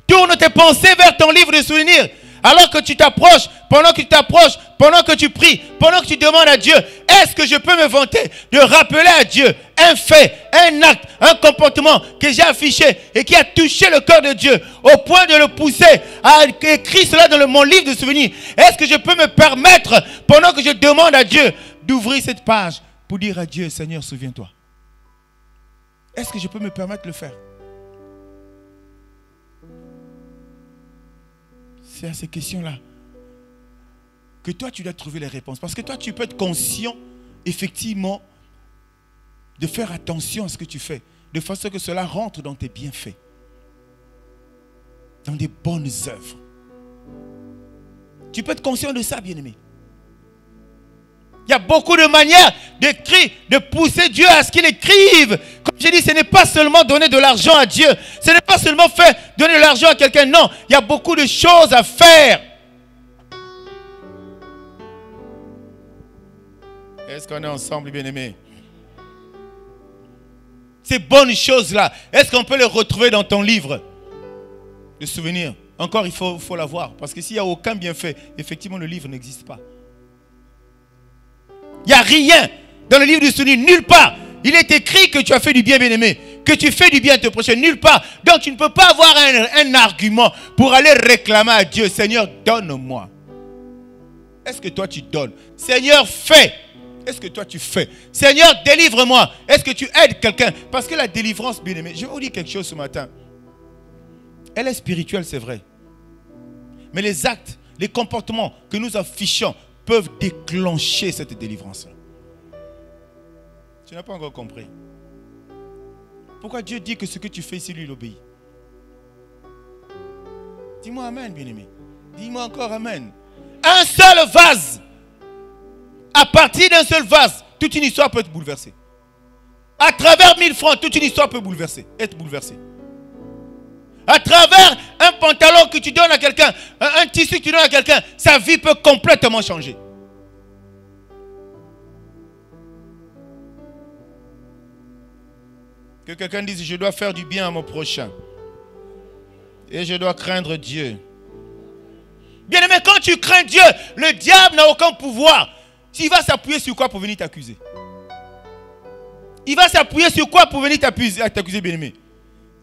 Tourne tes pensées vers ton livre de souvenirs. Alors que tu t'approches, pendant que tu t'approches, pendant que tu pries, pendant que tu demandes à Dieu, est-ce que je peux me vanter de rappeler à Dieu un fait, un acte, un comportement que j'ai affiché et qui a touché le cœur de Dieu au point de le pousser à écrire cela dans mon livre de souvenirs? Est-ce que je peux me permettre, pendant que je demande à Dieu, d'ouvrir cette page pour dire à Dieu, Seigneur, souviens-toi? Est-ce que je peux me permettre de le faire? C'est à ces questions-là que toi, tu dois trouver les réponses. Parce que toi, tu peux être conscient, effectivement, de faire attention à ce que tu fais, de façon que cela rentre dans tes bienfaits, dans des bonnes œuvres. Tu peux être conscient de ça, bien-aimé. Il y a beaucoup de manières d'écrire, de pousser Dieu à ce qu'il écrive. Comme j'ai dit, ce n'est pas seulement donner de l'argent à Dieu. Ce n'est pas seulement faire donner de l'argent à quelqu'un. Non, il y a beaucoup de choses à faire. Est-ce qu'on est ensemble, bien-aimés? Ces bonnes choses-là, est-ce qu'on peut les retrouver dans ton livre de souvenirs? Encore, il faut l'avoir. Parce que s'il n'y a aucun bienfait, effectivement, le livre n'existe pas. Il n'y a rien dans le livre du souvenir, nulle part. Il est écrit que tu as fait du bien, bien-aimé, que tu fais du bien à tes prochains, nulle part. Donc tu ne peux pas avoir un argument pour aller réclamer à Dieu, Seigneur, donne-moi. Est-ce que toi tu donnes? Seigneur, fais. Est-ce que toi tu fais? Seigneur, délivre-moi. Est-ce que tu aides quelqu'un? Parce que la délivrance, bien-aimé, je vais vous dire quelque chose ce matin. Elle est spirituelle, c'est vrai. Mais les actes, les comportements que nous affichons peuvent déclencher cette délivrance. Tu n'as pas encore compris. Pourquoi Dieu dit que ce que tu fais ici, lui, il obéit? Dis-moi amen, bien-aimé. Dis-moi encore amen. Un seul vase. À partir d'un seul vase, toute une histoire peut être bouleversée. À travers 1000 francs, toute une histoire peut être bouleversée. À travers un pantalon que tu donnes à quelqu'un, un tissu que tu donnes à quelqu'un, sa vie peut complètement changer. Que quelqu'un dise, je dois faire du bien à mon prochain. Et je dois craindre Dieu. Bien aimé, quand tu crains Dieu, le diable n'a aucun pouvoir. Il va s'appuyer sur quoi pour venir t'accuser? Il va s'appuyer sur quoi pour venir t'accuser, bien aimé?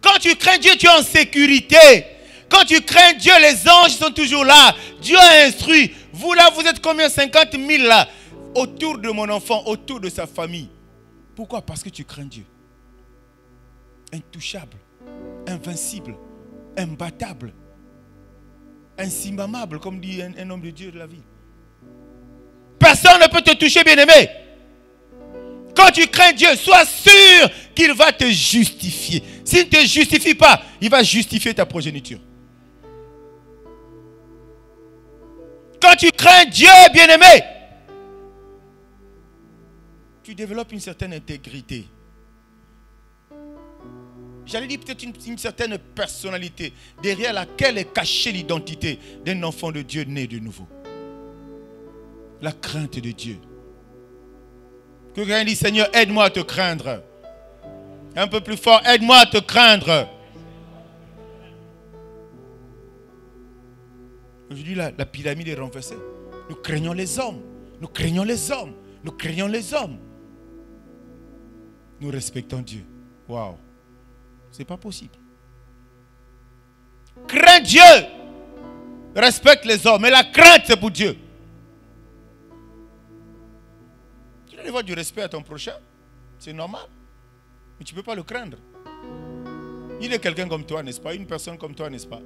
Quand tu crains Dieu, tu es en sécurité. Quand tu crains Dieu, les anges sont toujours là. Dieu a instruit. Vous là, vous êtes combien? 50 000 là. Autour de mon enfant, autour de sa famille. Pourquoi? Parce que tu crains Dieu. Intouchable, invincible, imbattable, insimamable, comme dit un homme de Dieu de la vie. Personne ne peut te toucher, bien-aimé. Quand tu crains Dieu, sois sûr qu'il va te justifier. S'il ne te justifie pas, il va justifier ta progéniture. Quand tu crains Dieu, bien-aimé, tu développes une certaine intégrité. J'allais dire peut-être une certaine personnalité derrière laquelle est cachée l'identité d'un enfant de Dieu né de nouveau. La crainte de Dieu. Que quelqu'un dise, Seigneur, aide-moi à te craindre. Un peu plus fort, aide-moi à te craindre. Aujourd'hui, la pyramide est renversée. Nous craignons les hommes. Nous craignons les hommes. Nous craignons les hommes. Nous respectons Dieu. Waouh. C'est pas possible. Crains Dieu. Respecte les hommes. Mais la crainte, c'est pour Dieu. Tu dois avoir du respect à ton prochain. C'est normal. Mais tu ne peux pas le craindre. Il est quelqu'un comme toi, n'est-ce pas? Une personne comme toi, n'est-ce pas?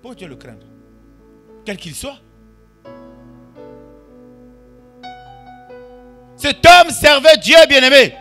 Pourquoi tu dois le craindre? Quel qu'il soit. Cet homme servait Dieu, bien-aimé.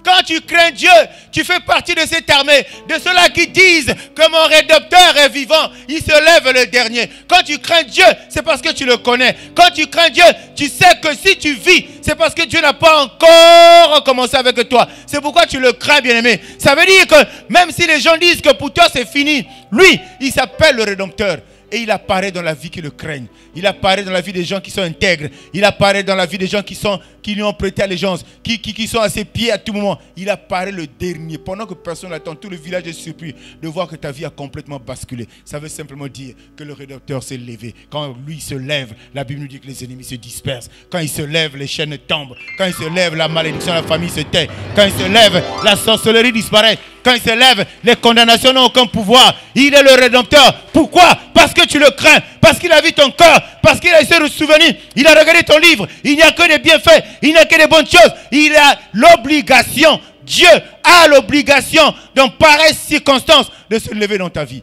Quand tu crains Dieu, tu fais partie de cette armée, de ceux-là qui disent que mon rédempteur est vivant, il se lève le dernier. Quand tu crains Dieu, c'est parce que tu le connais. Quand tu crains Dieu, tu sais que si tu vis, c'est parce que Dieu n'a pas encore commencé avec toi. C'est pourquoi tu le crains, bien-aimé. Ça veut dire que même si les gens disent que pour toi c'est fini, lui, il s'appelle le rédempteur. Et il apparaît dans la vie qui le craignent. Il apparaît dans la vie des gens qui sont intègres. Il apparaît dans la vie des gens qui lui ont prêté allégeance, qui sont à ses pieds à tout moment. Il apparaît le dernier. Pendant que personne n'attend, tout le village est surpris de voir que ta vie a complètement basculé. Ça veut simplement dire que le Rédempteur s'est levé. Quand lui se lève, la Bible nous dit que les ennemis se dispersent. Quand il se lève, les chaînes tombent. Quand il se lève, la malédiction de la famille se tait. Quand il se lève, la sorcellerie disparaît. Quand il se lève, les condamnations n'ont aucun pouvoir. Il est le Rédempteur. Pourquoi? Parce que tu le crains. Parce qu'il a vu ton cœur. Parce qu'il a essayé de se souvenir. Il a regardé ton livre. Il n'y a que des bienfaits. Il n'y a que des bonnes choses. Il a l'obligation. Dieu a l'obligation, dans pareilles circonstances, de se lever dans ta vie.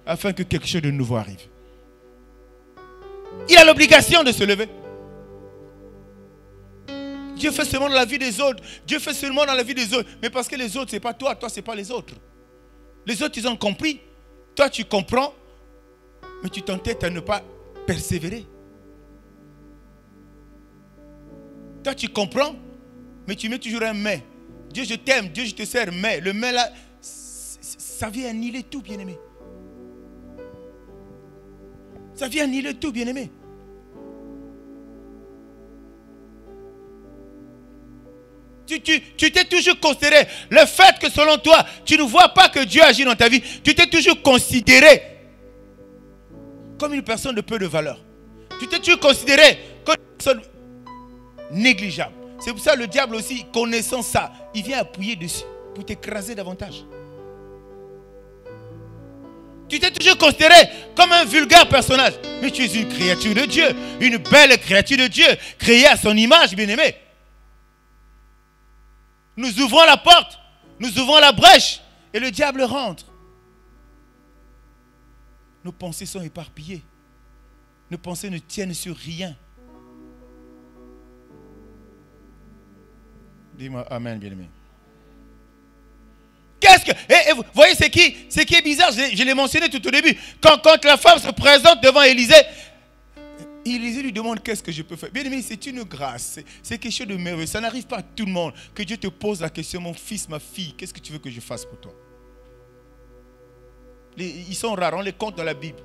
Afin que quelque chose de nouveau arrive. Il a l'obligation de se lever. Dieu fait seulement dans la vie des autres. Dieu fait seulement dans la vie des autres. Mais parce que les autres, ce n'est pas toi. Toi, ce n'est pas les autres. Les autres, ils ont compris. Toi, tu comprends. Mais tu t'entêtes à ne pas persévérer. Toi, tu comprends. Mais tu mets toujours un mais. Dieu, je t'aime. Dieu, je te sers. Mais le mais là, ça vient annihiler tout, bien-aimé. Ça vient annihiler tout, bien-aimé. Tu t'es toujours considéré, le fait que selon toi, tu ne vois pas que Dieu agit dans ta vie, tu t'es toujours considéré comme une personne de peu de valeur. Tu t'es toujours considéré comme une personne négligeable. C'est pour ça que le diable aussi, connaissant ça, il vient appuyer dessus pour t'écraser davantage. Tu t'es toujours considéré comme un vulgaire personnage. Mais tu es une créature de Dieu, une belle créature de Dieu, créée à son image, bien-aimé. Nous ouvrons la porte, nous ouvrons la brèche et le diable rentre. Nos pensées sont éparpillées. Nos pensées ne tiennent sur rien. Dis-moi amen, bien-aimé. Qu'est-ce que... vous voyez, ce qui est bizarre, je l'ai mentionné tout au début. Quand la femme se présente devant Élisée, Élisée lui demande qu'est-ce que je peux faire. Bien aimé, c'est une grâce, c'est quelque chose de merveilleux. Ça n'arrive pas à tout le monde que Dieu te pose la question, mon fils, ma fille, qu'est-ce que tu veux que je fasse pour toi? Ils sont rares, on les compte dans la Bible.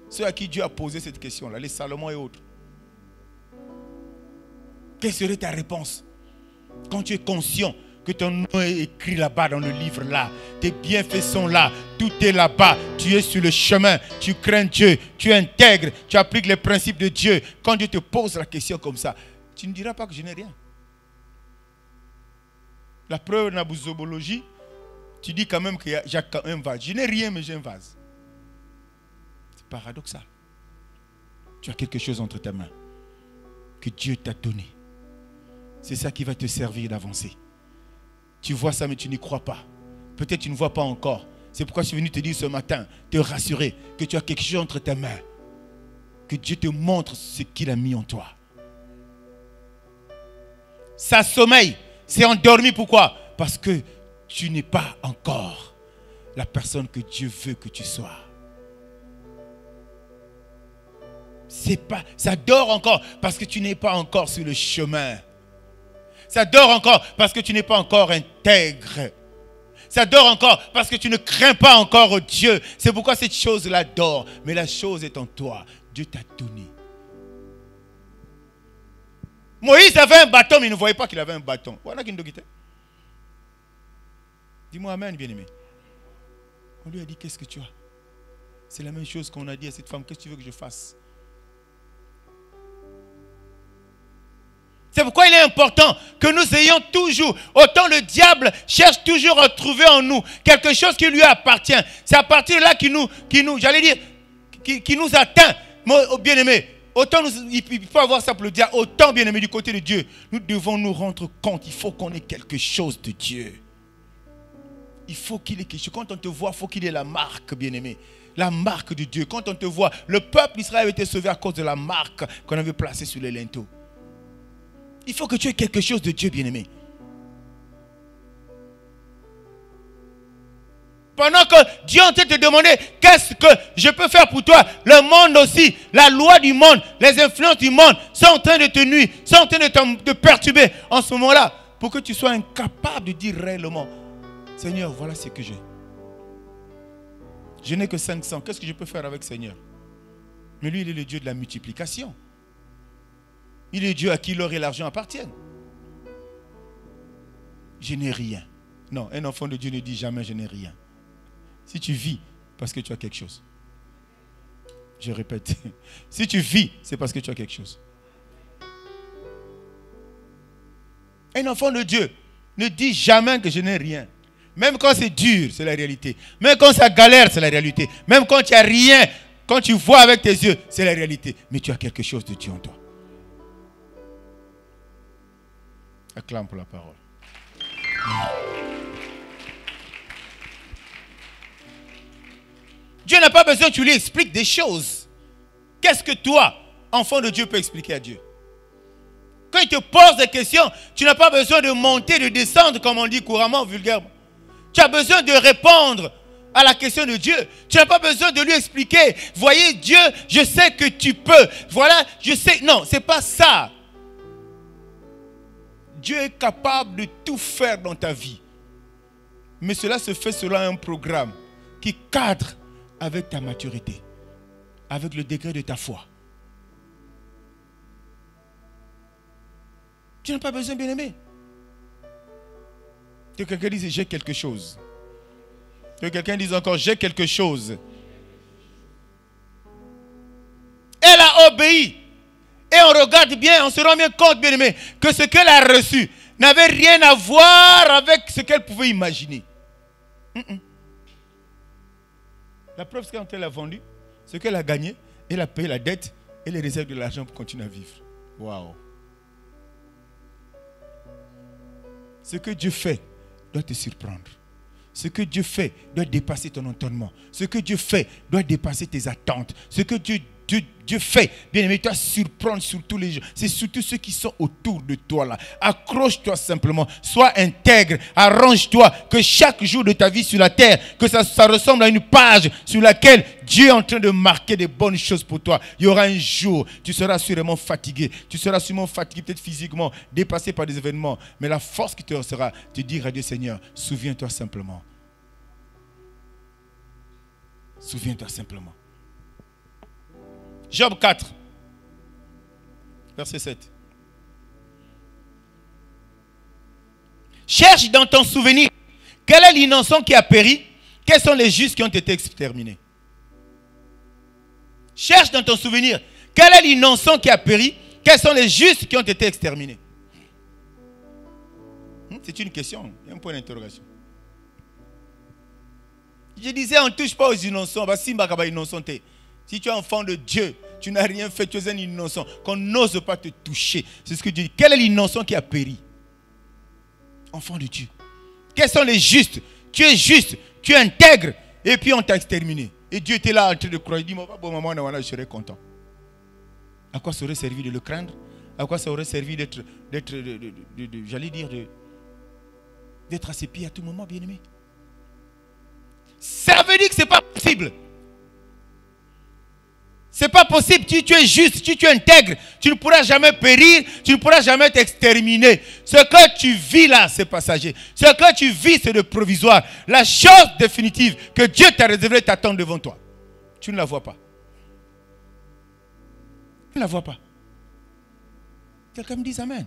Ceux à qui Dieu a posé cette question-là, les Salomon et autres. Quelle serait ta réponse quand tu es conscient que ton nom est écrit là-bas dans le livre là, tes bienfaits sont là, tout est là-bas, tu es sur le chemin, tu crains Dieu, tu intègres, tu appliques les principes de Dieu. Quand Dieu te pose la question comme ça, tu ne diras pas que je n'ai rien. La preuve de la bousobologie, tu dis quand même que j'ai un vase. Je n'ai rien, mais j'ai un vase. C'est paradoxal. Tu as quelque chose entre tes mains que Dieu t'a donné. C'est ça qui va te servir d'avancer. Tu vois ça, mais tu n'y crois pas. Peut-être tu ne vois pas encore. C'est pourquoi je suis venu te dire ce matin, te rassurer que tu as quelque chose entre tes mains. Que Dieu te montre ce qu'il a mis en toi. Ça sommeille, c'est endormi. Pourquoi? Parce que tu n'es pas encore la personne que Dieu veut que tu sois. Ça dort encore parce que tu n'es pas encore sur le chemin. Ça dort encore parce que tu n'es pas encore intègre. Ça dort encore parce que tu ne crains pas encore Dieu. C'est pourquoi cette chose-là dort. Mais la chose est en toi. Dieu t'a donné. Moïse avait un bâton, mais il ne voyait pas qu'il avait un bâton. Dis-moi amen, bien-aimé. On lui a dit, qu'est-ce que tu as? C'est la même chose qu'on a dit à cette femme. Qu'est-ce que tu veux que je fasse? C'est pourquoi il est important que nous ayons toujours, autant le diable cherche toujours à trouver en nous quelque chose qui lui appartient. C'est à partir de là qui nous atteint. Bien-aimé, autant il peut avoir ça pour le diable, autant bien-aimé du côté de Dieu, nous devons nous rendre compte, il faut qu'on ait quelque chose de Dieu. Il faut qu'il ait quelque chose. Quand on te voit, il faut qu'il ait la marque, bien-aimé. La marque de Dieu. Quand on te voit, le peuple d'Israël avait été sauvé à cause de la marque qu'on avait placée sur les linteaux. Il faut que tu aies quelque chose de Dieu, bien-aimé. Pendant que Dieu est en train de te demander qu'est-ce que je peux faire pour toi, le monde aussi, la loi du monde, les influences du monde sont en train de te nuire, sont en train de te perturber en ce moment-là, pour que tu sois incapable de dire réellement, Seigneur, voilà ce que j'ai. Je n'ai que 500, qu'est-ce que je peux faire avec Seigneur? Mais lui, il est le Dieu de la multiplication. Il est Dieu à qui l'or et l'argent appartiennent. Je n'ai rien. Non, un enfant de Dieu ne dit jamais je n'ai rien. Si tu vis, parce que tu as quelque chose. Je répète. Si tu vis, c'est parce que tu as quelque chose. Un enfant de Dieu ne dit jamais que je n'ai rien. Même quand c'est dur, c'est la réalité. Même quand ça galère, c'est la réalité. Même quand tu n'as rien, quand tu vois avec tes yeux, c'est la réalité. Mais tu as quelque chose de Dieu en toi. Acclame pour la parole. Dieu n'a pas besoin que tu lui expliques des choses. Qu'est-ce que toi, enfant de Dieu, peux expliquer à Dieu? Quand il te pose des questions, tu n'as pas besoin de monter, de descendre, comme on dit couramment, vulgairement. Tu as besoin de répondre à la question de Dieu. Tu n'as pas besoin de lui expliquer. Voyez, Dieu, je sais que tu peux. Voilà, je sais. Non, ce n'est pas ça. Dieu est capable de tout faire dans ta vie. Mais cela se fait selon un programme qui cadre avec ta maturité, avec le degré de ta foi. Tu n'as pas besoin, bien-aimé. Que quelqu'un dise j'ai quelque chose. Que quelqu'un dise encore j'ai quelque chose. Elle a obéi. Et on regarde bien, on se rend bien compte, bien aimé, que ce qu'elle a reçu n'avait rien à voir avec ce qu'elle pouvait imaginer. La preuve, c'est quand elle a vendu, ce qu'elle a gagné, elle a payé la dette et les réserves de l'argent pour continuer à vivre. Waouh! Ce que Dieu fait doit te surprendre. Ce que Dieu fait doit dépasser ton entendement. Ce que Dieu fait doit dépasser tes attentes. Ce que Dieu Dieu fait, bien-aimé, tu dois surprendre sur tous les gens. C'est surtout ceux qui sont autour de toi là. Accroche-toi simplement, sois intègre, arrange-toi, que chaque jour de ta vie sur la terre, que ça ressemble à une page sur laquelle Dieu est en train de marquer des bonnes choses pour toi. Il y aura un jour, tu seras sûrement fatigué, peut-être physiquement, dépassé par des événements, mais la force qui te sera, te dire à Dieu, Seigneur, souviens-toi simplement. Souviens-toi simplement. Job 4, verset 7. Cherche dans ton souvenir, quel est l'innocent qui a péri? Quels sont les justes qui ont été exterminés? Cherche dans ton souvenir, quel est l'innocent qui a péri? Quels sont les justes qui ont été exterminés? C'est une question, il y a un point d'interrogation. Je disais, on ne touche pas aux innocents. Si tu es enfant de Dieu, tu n'as rien fait, tu es un innocent, qu'on n'ose pas te toucher. C'est ce que Dieu dit. Quel est l'innocent qui a péri? Enfant de Dieu. Quels sont les justes? Tu es juste, tu es intègre, et puis on t'a exterminé. Et Dieu était là en train de croire. Il dit, bon maman, je serai content. À quoi ça aurait servi de le craindre? À quoi ça aurait servi d'être à ses pieds à tout moment, bien-aimé? Ça veut dire que ce n'est pas possible. Ce n'est pas possible. Si tu es juste, si tu es intègre, tu ne pourras jamais périr, tu ne pourras jamais t'exterminer. Ce que tu vis là, c'est passager. Ce que tu vis, c'est de provisoire. La chose définitive que Dieu t'a réservée t'attend devant toi. Tu ne la vois pas. Tu ne la vois pas. Quelqu'un me dit Amen.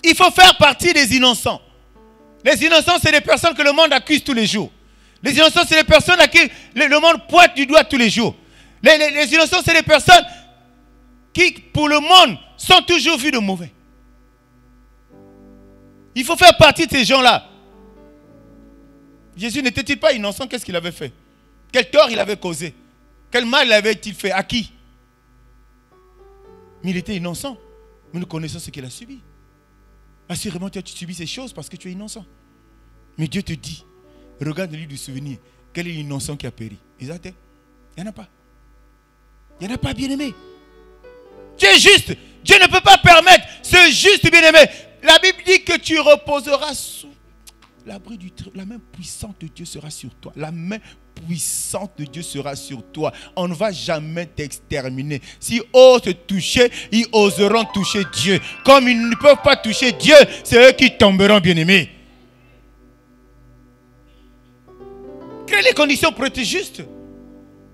Il faut faire partie des innocents. Les innocents, c'est des personnes que le monde accuse tous les jours. Les innocents, c'est des personnes à qui le monde pointe du doigt tous les jours. Les innocents, c'est des personnes qui, pour le monde, sont toujours vus de mauvais. Il faut faire partie de ces gens-là. Jésus n'était-il pas innocent? Qu'est-ce qu'il avait fait? Quel tort il avait causé? Quel mal avait-il fait? À qui? Mais il était innocent. Mais nous connaissons ce qu'il a subi. Assurément, tu subis ces choses parce que tu es innocent. Mais Dieu te dit, regarde le livre du souvenir, quel est l'innocent qui a péri? Il n'y en a pas. Il n'y en a pas, bien-aimé. Tu es juste. Dieu ne peut pas permettre ce juste, bien-aimé. La Bible dit que tu reposeras sous l'abri du trône. La main puissante de Dieu sera sur toi. La main puissante de Dieu sera sur toi. On ne va jamais t'exterminer. S'ils osent te toucher, ils oseront toucher Dieu. Comme ils ne peuvent pas toucher Dieu, c'est eux qui tomberont, bien-aimés. Quelles sont les conditions pour être juste?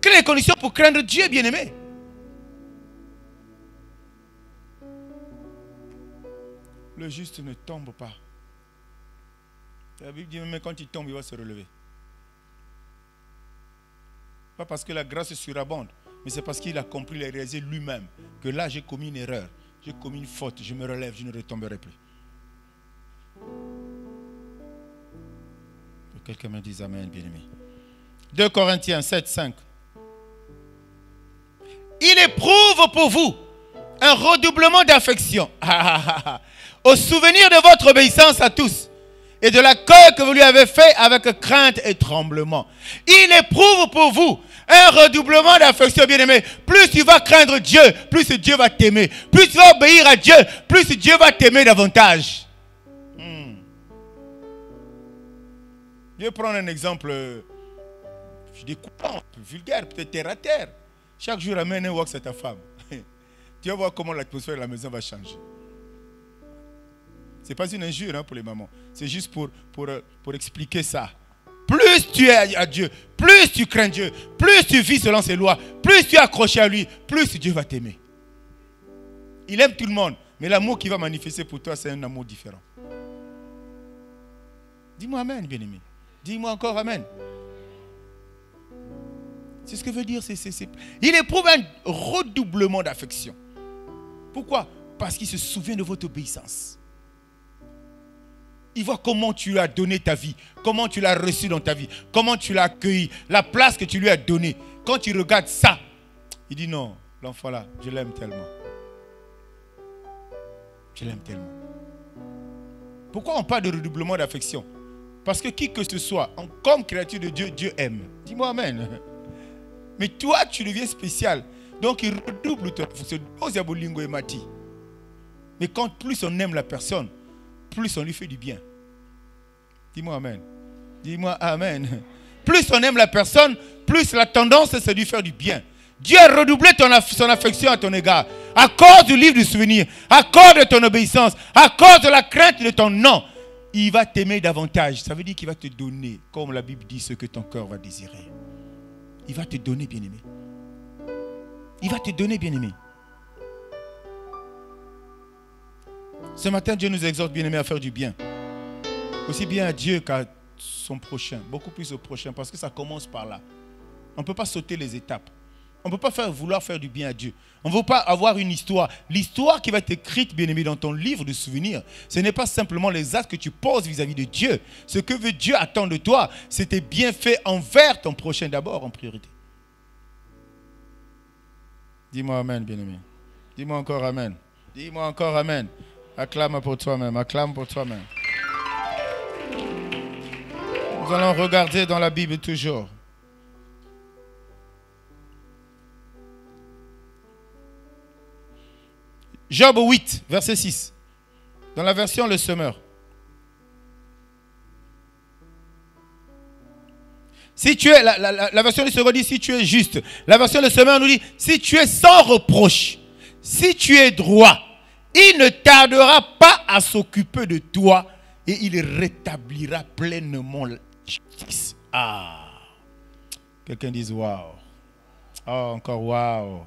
Quelles sont les conditions pour craindre Dieu, bien-aimé? Le juste ne tombe pas. La Bible dit même quand il tombe, il va se relever. Pas parce que la grâce surabonde, mais c'est parce qu'il a compris et réalisé lui-même que là j'ai commis une erreur, j'ai commis une faute, je me relève, je ne retomberai plus. Que quelqu'un me dise Amen, bien-aimé. 2 Corinthiens 7, 5. Il éprouve pour vous un redoublement d'affection au souvenir de votre obéissance à tous et de l'accueil que vous lui avez fait avec crainte et tremblement. Il éprouve pour vous un redoublement d'affection, bien-aimé. Plus tu vas craindre Dieu, plus Dieu va t'aimer. Plus tu vas obéir à Dieu, plus Dieu va t'aimer davantage. Je vais prendre un exemple découpant, vulgaire, peut-être terre à terre. Chaque jour, amène un wax à ta femme. Tu vas voir comment l'atmosphère de la maison va changer. Ce n'est pas une injure pour les mamans. C'est juste pour expliquer ça. Plus tu es à Dieu, plus tu crains Dieu, plus tu vis selon ses lois, plus tu es accroché à lui, plus Dieu va t'aimer. Il aime tout le monde, mais l'amour qu'il va manifester pour toi, c'est un amour différent. Dis-moi Amen, bien-aimé. Dis-moi encore Amen. C'est ce que veut dire. Il éprouve un redoublement d'affection. Pourquoi? Parce qu'il se souvient de votre obéissance. Il voit comment tu lui as donné ta vie, comment tu l'as reçu dans ta vie, comment tu l'as accueilli, la place que tu lui as donnée. Quand tu regardes ça, il dit non, l'enfant là, je l'aime tellement. Je l'aime tellement. Pourquoi on parle de redoublement d'affection? Parce que qui que ce soit, comme créature de Dieu, Dieu aime. Dis-moi Amen. Mais toi, tu deviens spécial. Donc, il redouble ton fonction. Mais quand plus on aime la personne, plus on lui fait du bien. Dis-moi Amen. Dis-moi Amen. Plus on aime la personne, plus la tendance c'est de lui faire du bien. Dieu a redoublé son affection à ton égard. À cause du livre du souvenir, à cause de ton obéissance, à cause de la crainte de ton nom, il va t'aimer davantage. Ça veut dire qu'il va te donner, comme la Bible dit, ce que ton cœur va désirer. Il va te donner, bien-aimé. Il va te donner, bien-aimé. Ce matin, Dieu nous exhorte, bien-aimé, à faire du bien. Aussi bien à Dieu qu'à son prochain. Beaucoup plus au prochain, parce que ça commence par là. On ne peut pas sauter les étapes. On ne peut pas vouloir faire du bien à Dieu. On ne veut pas avoir une histoire. L'histoire qui va être écrite, bien-aimé, dans ton livre de souvenirs, ce n'est pas simplement les actes que tu poses vis-à-vis de Dieu. Ce que veut Dieu attendre de toi, c'est tes bienfaits envers ton prochain d'abord, en priorité. Dis-moi Amen, bien-aimé. Dis-moi encore Amen. Dis-moi encore Amen. Acclame pour toi-même. Acclame pour toi-même. Nous allons regarder dans la Bible toujours. Job 8, verset 6. Dans la version Le Semeur. Si tu es, la version du Semeur dit si tu es juste. La version Le Semeur nous dit si tu es sans reproche. Si tu es droit. Il ne tardera pas à s'occuper de toi et il rétablira pleinement la justice. Ah. Quelqu'un dise waouh. Oh, encore waouh.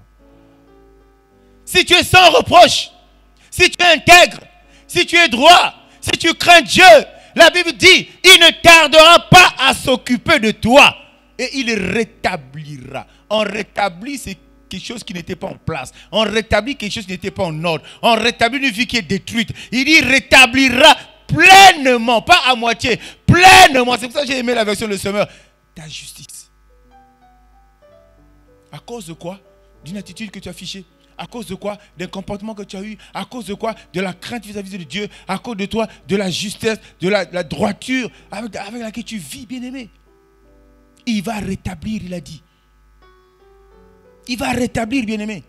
Si tu es sans reproche, si tu es intègre, si tu es droit, si tu crains Dieu, la Bible dit, il ne tardera pas à s'occuper de toi et il rétablira. On rétablit, c'est quelque chose qui n'était pas en place. On rétablit quelque chose qui n'était pas en ordre. On rétablit une vie qui est détruite. Il dit rétablira pleinement, pas à moitié, pleinement. C'est pour ça que j'ai aimé la version de Semeur. Ta justice. À cause de quoi? D'une attitude que tu as affichée. À cause de quoi? D'un comportement que tu as eu. À cause de quoi? De la crainte vis-à-vis de Dieu. À cause de toi, de la justesse, de la droiture avec laquelle tu vis, bien-aimé. Il va rétablir, il a dit. Il va rétablir, bien-aimé.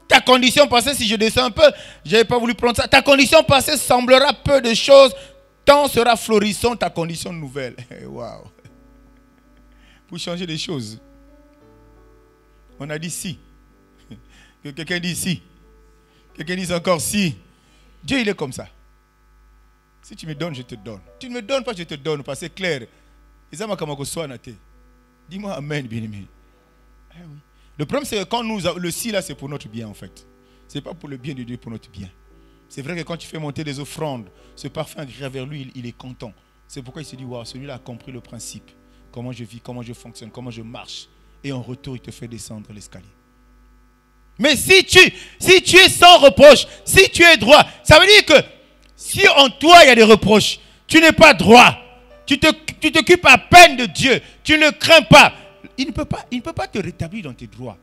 Ta condition passée, si je descends un peu, je n'avais pas voulu prendre ça. Ta condition passée semblera peu de choses, tant sera florissant ta condition nouvelle. Waouh. Pour changer les choses. On a dit si. Que quelqu'un dit si. Quelqu'un dit encore si. Dieu, il est comme ça. Si tu me donnes, je te donne. Tu ne me donnes pas, je te donne. Parce que c'est clair. Dis-moi amen, bien-aimé. Eh oui. Le problème, c'est que quand le si là, c'est pour notre bien, en fait. Ce n'est pas pour le bien de Dieu, pour notre bien. C'est vrai que quand tu fais monter des offrandes, ce parfum agréable vers lui, il est content. C'est pourquoi il se dit, waouh, celui-là a compris le principe. Comment je vis, comment je fonctionne, comment je marche. Et en retour, il te fait descendre l'escalier. Mais si tu es sans reproche, si tu es droit, ça veut dire que si en toi il y a des reproches, tu n'es pas droit, tu t'occupes à peine de Dieu, tu ne crains pas, il ne peut pas te rétablir dans tes droits.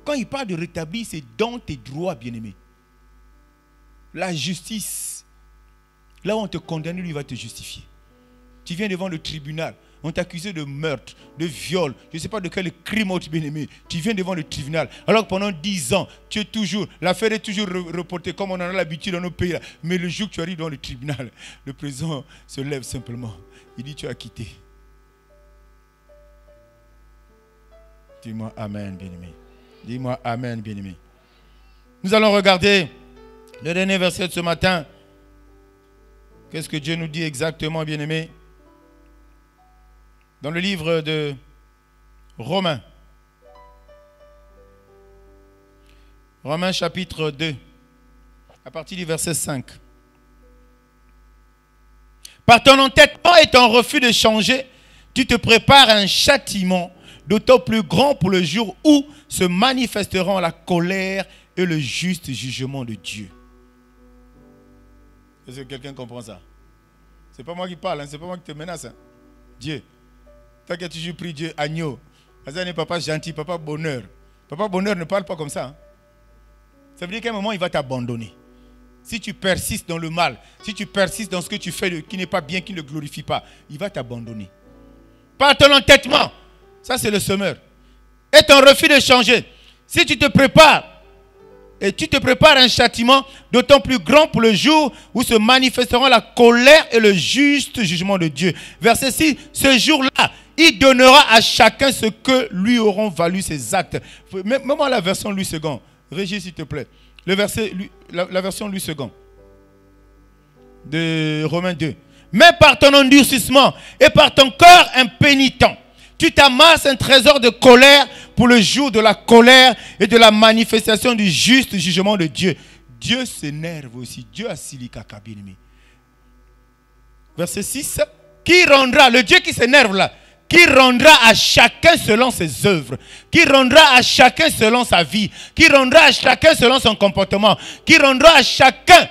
Quand il parle de rétablir, c'est dans tes droits, bien-aimé. La justice, là où on te condamne, lui va te justifier. Tu viens devant le tribunal. On t'a accusé de meurtre, de viol, je ne sais pas de quel crime autre, bien-aimé. Tu viens devant le tribunal. Alors que pendant 10 ans, l'affaire est toujours reportée comme on en a l'habitude dans nos pays. Là. Mais le jour que tu arrives devant le tribunal, le président se lève simplement. Il dit tu as quitté. Dis-moi amen, bien-aimé. Dis-moi amen, bien-aimé. Nous allons regarder le dernier verset de ce matin. Qu'est-ce que Dieu nous dit exactement, bien-aimé? Dans le livre de Romains. Romains chapitre 2. À partir du verset 5. Par ton entêtement et ton refus de changer, tu te prépares à un châtiment d'autant plus grand pour le jour où se manifesteront la colère et le juste jugement de Dieu. Est-ce que quelqu'un comprend ça? Ce n'est pas moi qui parle, hein, ce n'est pas moi qui te menace. Hein. Dieu. Toi qui as toujours pris Dieu, agneau. Ça n'est papa gentil, papa bonheur. Papa bonheur ne parle pas comme ça. Hein. Ça veut dire qu'à un moment, il va t'abandonner. Si tu persistes dans le mal, si tu persistes dans ce que tu fais qui n'est pas bien, qui ne glorifie pas, il va t'abandonner. par ton entêtement. Ça, c'est le semeur. Et ton refus de changer. Si tu te prépares, et tu te prépares un châtiment d'autant plus grand pour le jour où se manifesteront la colère et le juste jugement de Dieu. Verset 6, ce jour-là, il donnera à chacun ce que lui auront valu ses actes. Mets-moi la version Louis II. Régis, s'il te plaît. La version Louis II. De Romains 2. Mais par ton endurcissement et par ton cœur impénitent, tu t'amasses un trésor de colère pour le jour de la colère et de la manifestation du juste jugement de Dieu. Dieu s'énerve aussi. Dieu a silika kabinimi. Verset 6. Qui rendra, le Dieu qui s'énerve là, qui rendra à chacun selon ses œuvres, qui rendra à chacun selon sa vie, qui rendra à chacun selon son comportement, qui rendra à chacun.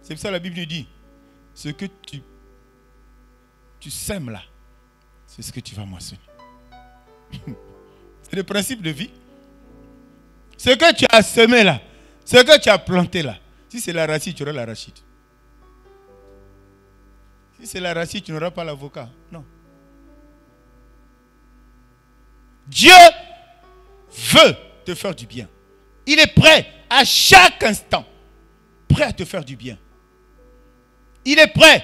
C'est pour ça que la Bible nous dit, ce que tu sèmes là, c'est ce que tu vas moissonner. C'est le principe de vie. Ce que tu as semé là, ce que tu as planté là, si c'est l'arachide, tu auras l'arachide. Si c'est l'arachide, tu n'auras pas l'avocat. Non. Dieu veut te faire du bien. Il est prêt à chaque instant, prêt à te faire du bien. Il est prêt,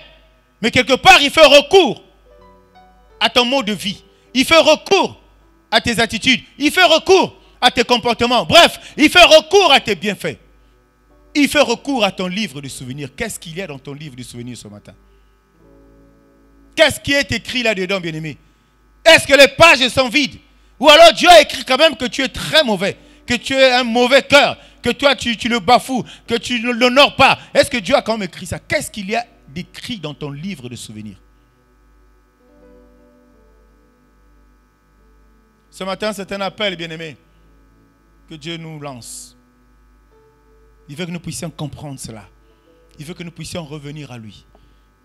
mais quelque part, il fait recours à ton mode de vie. Il fait recours à tes attitudes. Il fait recours à tes comportements. Bref, il fait recours à tes bienfaits. Il fait recours à ton livre de souvenirs. Qu'est-ce qu'il y a dans ton livre de souvenirs ce matin? Qu'est-ce qui est écrit là-dedans, bien-aimé? Est-ce que les pages sont vides? Ou alors Dieu a écrit quand même que tu es très mauvais, que tu as un mauvais cœur, que toi tu le bafoues, que tu ne l'honores pas. Est-ce que Dieu a quand même écrit ça? Qu'est-ce qu'il y a d'écrit dans ton livre de souvenirs? Ce matin, c'est un appel, bien-aimé, que Dieu nous lance. Il veut que nous puissions comprendre cela. Il veut que nous puissions revenir à lui.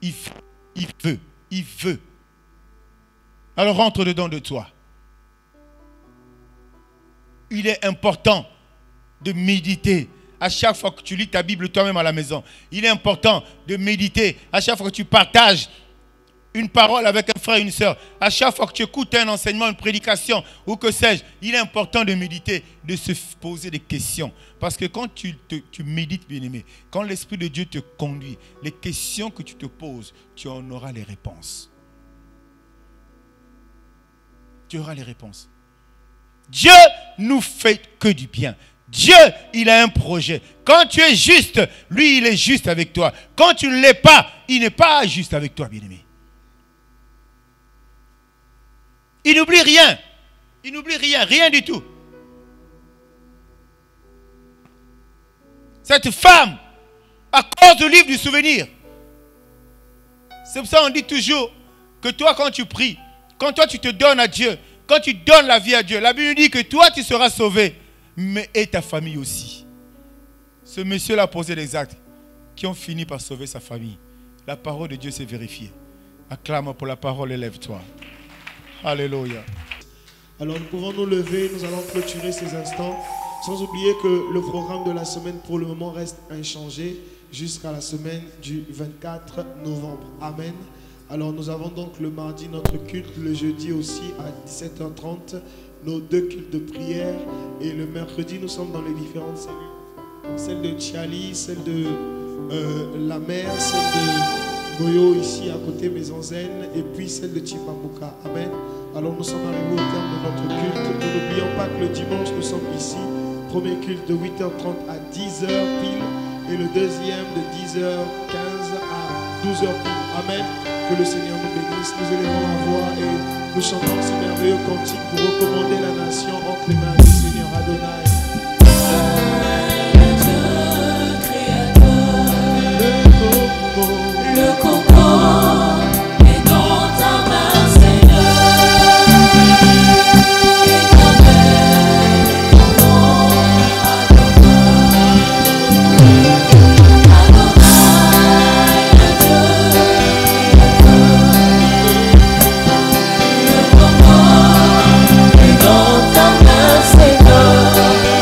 Il veut. Alors rentre dedans de toi. Il est important de méditer à chaque fois que tu lis ta Bible toi-même à la maison. Il est important de méditer à chaque fois que tu partages une parole avec un frère et une soeur. À chaque fois que tu écoutes un enseignement, une prédication ou que sais-je, il est important de méditer, de se poser des questions. Parce que quand tu médites, bien-aimé, quand l'Esprit de Dieu te conduit, les questions que tu te poses, tu en auras les réponses. Tu auras les réponses. Dieu nous fait que du bien. Dieu, il a un projet. Quand tu es juste, lui, il est juste avec toi. Quand tu ne l'es pas, il n'est pas juste avec toi, bien-aimé. Il n'oublie rien. Il n'oublie rien, rien du tout. Cette femme, à cause du livre du souvenir, c'est pour ça qu'on dit toujours que toi, quand tu pries, quand toi tu te donnes à Dieu, quand tu donnes la vie à Dieu, la Bible dit que toi tu seras sauvé, mais et ta famille aussi. Ce monsieur-là a posé des actes qui ont fini par sauver sa famille. La parole de Dieu s'est vérifiée. Acclame pour la parole et lève-toi. Alléluia. Alors nous pouvons nous lever, nous allons clôturer ces instants, sans oublier que le programme de la semaine pour le moment reste inchangé jusqu'à la semaine du 24 novembre. Amen. Alors nous avons donc le mardi notre culte, le jeudi aussi à 17h30, nos 2 cultes de prière, et le mercredi nous sommes dans les différentes cellules. Celle de Tchali, celle de la mer, celle de Goyo ici à côté Maison Zen, et puis celle de Chipamuka. Amen. Alors nous sommes arrivés au terme de notre culte. Nous n'oublions pas que le dimanche nous sommes ici. Premier culte de 8h30 à 10h pile, et le deuxième de 10h15 à 12h pile. Amen. Que le Seigneur nous bénisse. Nous élevons la voix et nous chantons ce merveilleux cantique pour recommander la nation entre les mains du Seigneur Adonai. Le coco est dans ta main, Seigneur, et ta main est ton nom, Adonai, le Dieu créateur. Le coco est dans ta main, Seigneur.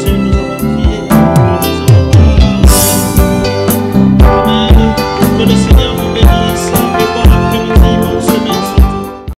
Jésus, nous avons prié.